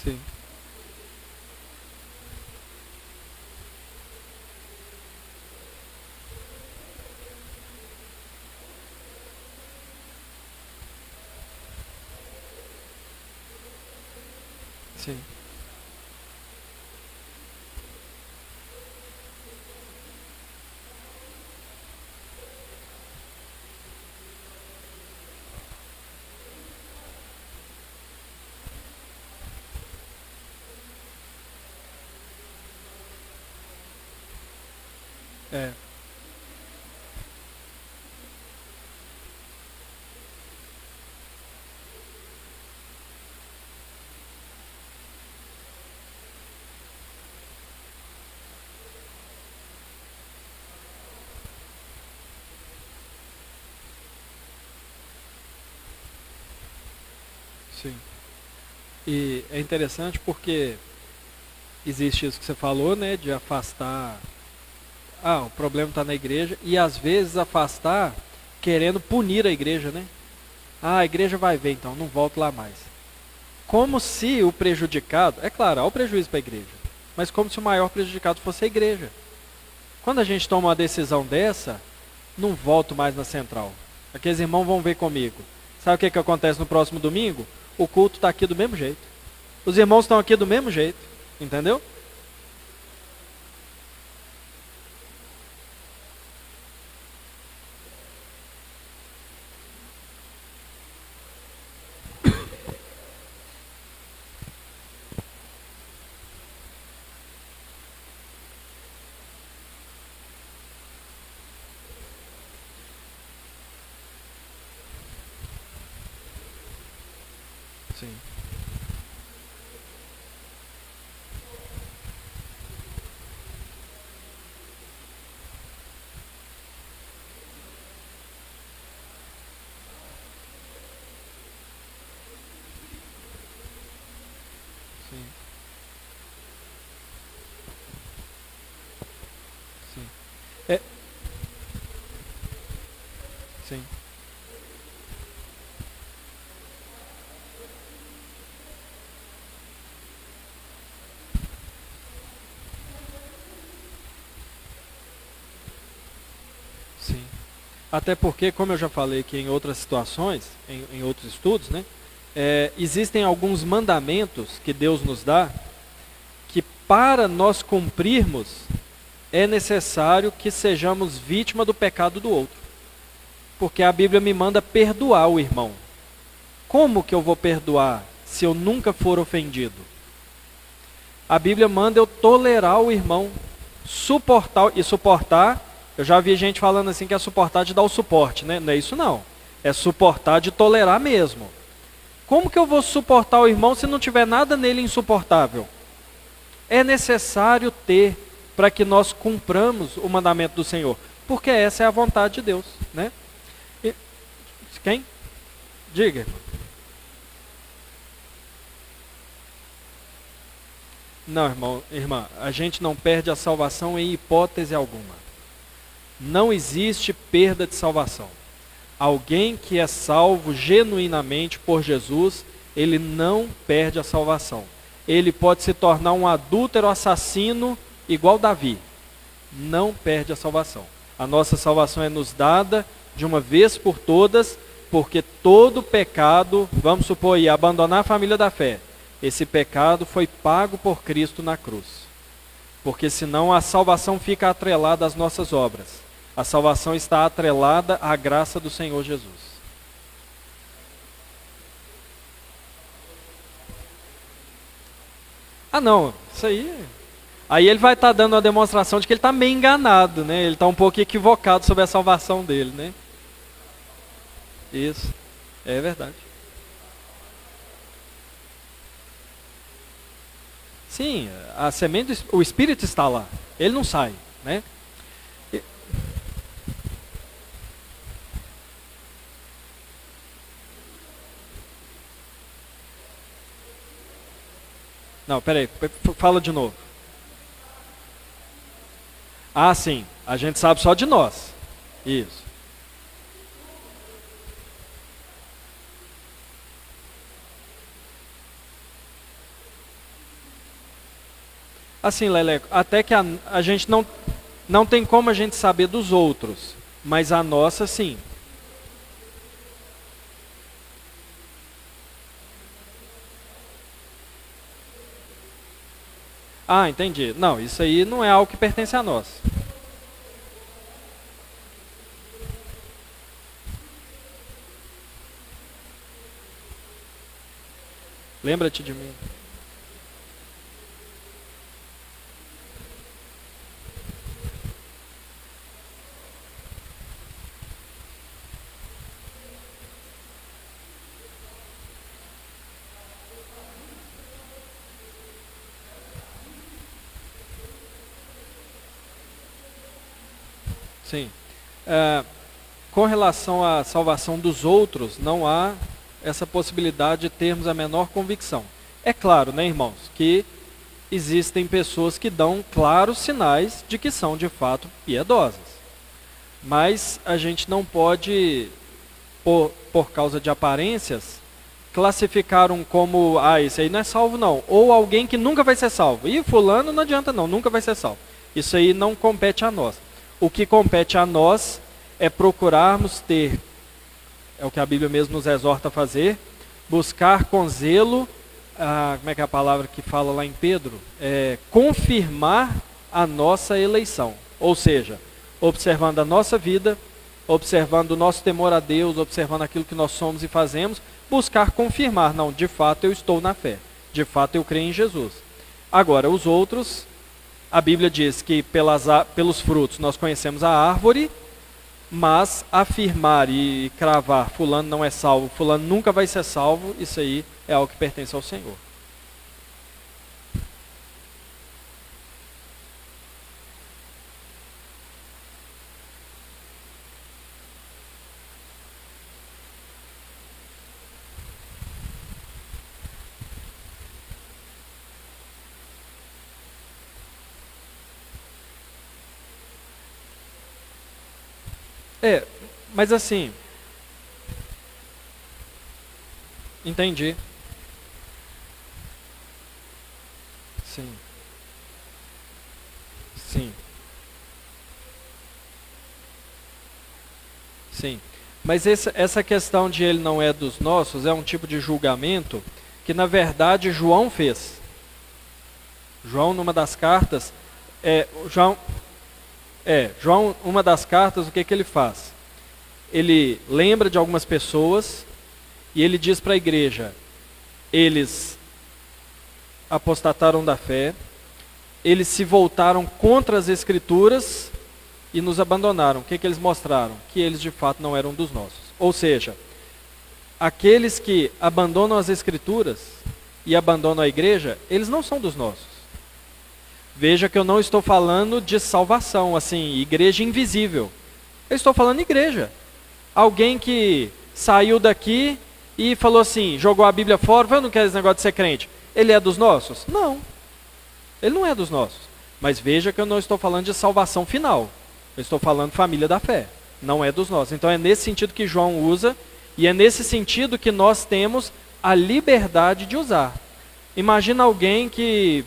Sim. Sim. É. Sim. E é interessante porque existe isso que você falou, né, de afastar. O problema está na igreja, e às vezes afastar querendo punir a igreja, né? Ah, a igreja vai ver, então não volto lá mais. Como se o prejudicado, é claro, há o prejuízo para a igreja, mas como se o maior prejudicado fosse a igreja. Quando a gente toma uma decisão dessa, não volto mais na central. Aqueles irmãos vão ver comigo. Sabe o que acontece no próximo domingo? O culto está aqui do mesmo jeito. Os irmãos estão aqui do mesmo jeito. Entendeu? Sim. Sim. Sim. É, sim. Sim. Até porque, como eu já falei aqui em outras situações, em outros estudos, né? Existem alguns mandamentos que Deus nos dá que para nós cumprirmos é necessário que sejamos vítima do pecado do outro. Porque a Bíblia me manda perdoar o irmão. Como que eu vou perdoar se eu nunca for ofendido? A Bíblia manda eu tolerar o irmão, suportar, e suportar, eu já vi gente falando assim que é suportar de dar o suporte, né? Não é isso não, é suportar de tolerar mesmo. Como que eu vou suportar o irmão se não tiver nada nele insuportável? É necessário ter para que nós cumpramos o mandamento do Senhor, porque essa é a vontade de Deus, né? E, quem? Diga. Não, irmão, irmã, a gente não perde a salvação em hipótese alguma. Não existe perda de salvação. Alguém que é salvo genuinamente por Jesus, ele não perde a salvação. Ele pode se tornar um adúltero assassino igual Davi. Não perde a salvação. A nossa salvação é nos dada de uma vez por todas, porque todo pecado, vamos supor aí, abandonar a família da fé, esse pecado foi pago por Cristo na cruz. Porque senão a salvação fica atrelada às nossas obras. A salvação está atrelada à graça do Senhor Jesus. Ah não, isso aí... Aí ele vai estar dando uma demonstração de que ele está meio enganado, né? Ele está um pouco equivocado sobre a salvação dele, né? Isso, é verdade. Sim, a semente, o Espírito está lá, ele não sai, né? E- Não, peraí, fala de novo. Ah, sim, a gente sabe só de nós. Isso. Assim, Leleco, até que a gente não tem como a gente saber dos outros, mas a nossa sim. Ah, entendi. Não, isso aí não é algo que pertence a nós. Lembra-te de mim. Sim. É, com relação à salvação dos outros, não há essa possibilidade de termos a menor convicção. É claro, né, irmãos, que existem pessoas que dão claros sinais de que são de fato piedosas. Mas a gente não pode, por causa de aparências, classificar um como, esse aí não é salvo não. Ou alguém que nunca vai ser salvo. E fulano não adianta não, nunca vai ser salvo. Isso aí não compete a nós. O que compete a nós é procurarmos ter, é o que a Bíblia mesmo nos exorta a fazer, buscar com zelo, como é que é a palavra que fala lá em Pedro? Confirmar a nossa eleição. Ou seja, observando a nossa vida, observando o nosso temor a Deus, observando aquilo que nós somos e fazemos, buscar confirmar, não, de fato eu estou na fé, de fato eu creio em Jesus. Agora, os outros, a Bíblia diz que pelos frutos nós conhecemos a árvore, mas afirmar e cravar, fulano não é salvo, fulano nunca vai ser salvo, isso aí é algo que pertence ao Senhor. Mas assim, entendi. Sim, sim, sim. Mas essa questão de ele não é dos nossos é um tipo de julgamento que na verdade João fez. João, numa das cartas, João, uma das cartas, o que ele faz? Ele lembra de algumas pessoas e ele diz para a igreja, eles apostataram da fé, eles se voltaram contra as escrituras e nos abandonaram. O que eles mostraram? Que eles de fato não eram dos nossos. Ou seja, aqueles que abandonam as escrituras e abandonam a igreja, eles não são dos nossos. Veja que eu não estou falando de salvação, assim, igreja invisível. Eu estou falando igreja. Alguém que saiu daqui e falou assim, jogou a Bíblia fora, eu não quero esse negócio de ser crente. Ele é dos nossos? Não. Ele não é dos nossos. Mas veja que eu não estou falando de salvação final. Eu estou falando família da fé. Não é dos nossos. Então é nesse sentido que João usa, e é nesse sentido que nós temos a liberdade de usar. Imagina alguém que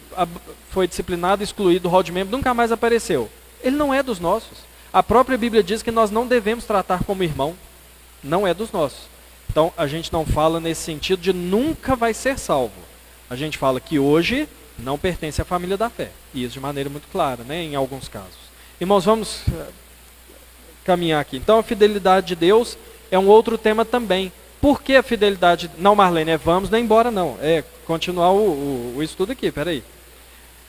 foi disciplinado, excluído do hall de membro, nunca mais apareceu. Ele não é dos nossos. A própria Bíblia diz que nós não devemos tratar como irmão. Não é dos nossos. Então a gente não fala nesse sentido de nunca vai ser salvo. A gente fala que hoje não pertence à família da fé. E isso de maneira muito clara, né, em alguns casos. Irmãos, vamos caminhar aqui. Então a fidelidade de Deus é um outro tema também. Por que a fidelidade? Não, Marlene, vamos, nem embora não. Continuar o estudo aqui, peraí.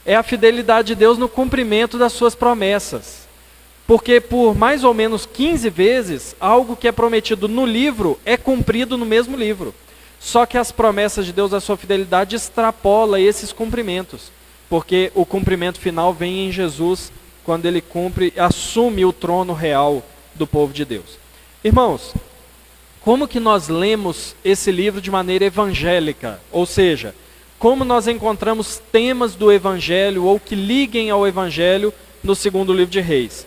É a fidelidade de Deus no cumprimento das suas promessas. Porque por mais ou menos 15 vezes, algo que é prometido no livro é cumprido no mesmo livro. Só que as promessas de Deus, a sua fidelidade, extrapola esses cumprimentos. Porque o cumprimento final vem em Jesus, quando ele cumpre, assume o trono real do povo de Deus. Irmãos, como que nós lemos esse livro de maneira evangélica? Ou seja, como nós encontramos temas do evangelho ou que liguem ao evangelho no segundo livro de Reis?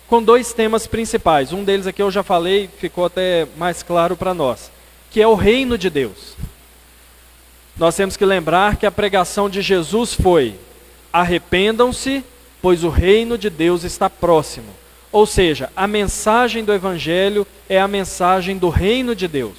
Com dois temas principais. Um deles aqui eu já falei, ficou até mais claro para nós, que é o reino de Deus. Nós temos que lembrar que a pregação de Jesus foi: arrependam-se, pois o reino de Deus está próximo. Ou seja, a mensagem do evangelho é a mensagem do reino de Deus.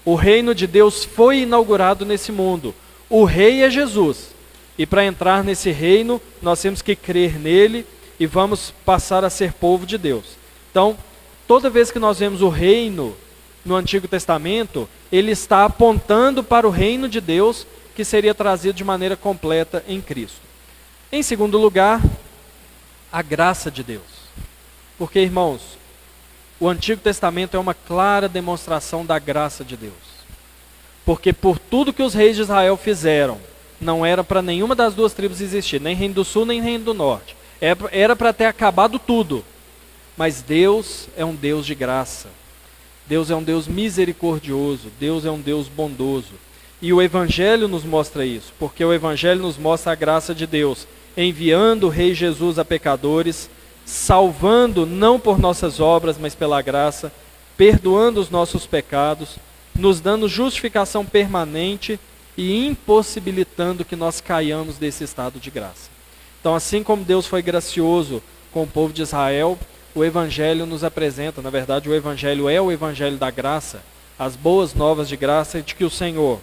O reino de Deus foi inaugurado nesse mundo. O rei é Jesus. E para entrar nesse reino, nós temos que crer nele e vamos passar a ser povo de Deus. Então, toda vez que nós vemos o reino no Antigo Testamento, ele está apontando para o reino de Deus, que seria trazido de maneira completa em Cristo. Em segundo lugar, a graça de Deus. Porque, irmãos, o Antigo Testamento é uma clara demonstração da graça de Deus. Porque por tudo que os reis de Israel fizeram, não era para nenhuma das duas tribos existir, nem reino do sul, nem reino do norte. Era para ter acabado tudo. Mas Deus é um Deus de graça. Deus é um Deus misericordioso. Deus é um Deus bondoso. E o Evangelho nos mostra isso. Porque o Evangelho nos mostra a graça de Deus, enviando o Rei Jesus a pecadores, salvando não por nossas obras, mas pela graça, perdoando os nossos pecados, nos dando justificação permanente e impossibilitando que nós caiamos desse estado de graça. Então, assim como Deus foi gracioso com o povo de Israel, o Evangelho nos apresenta, na verdade, o Evangelho é o Evangelho da graça, as boas novas de graça de que o Senhor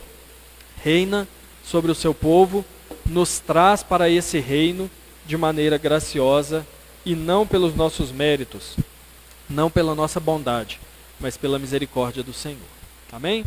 reina sobre o seu povo, nos traz para esse reino de maneira graciosa e não pelos nossos méritos, não pela nossa bondade, mas pela misericórdia do Senhor. Amém?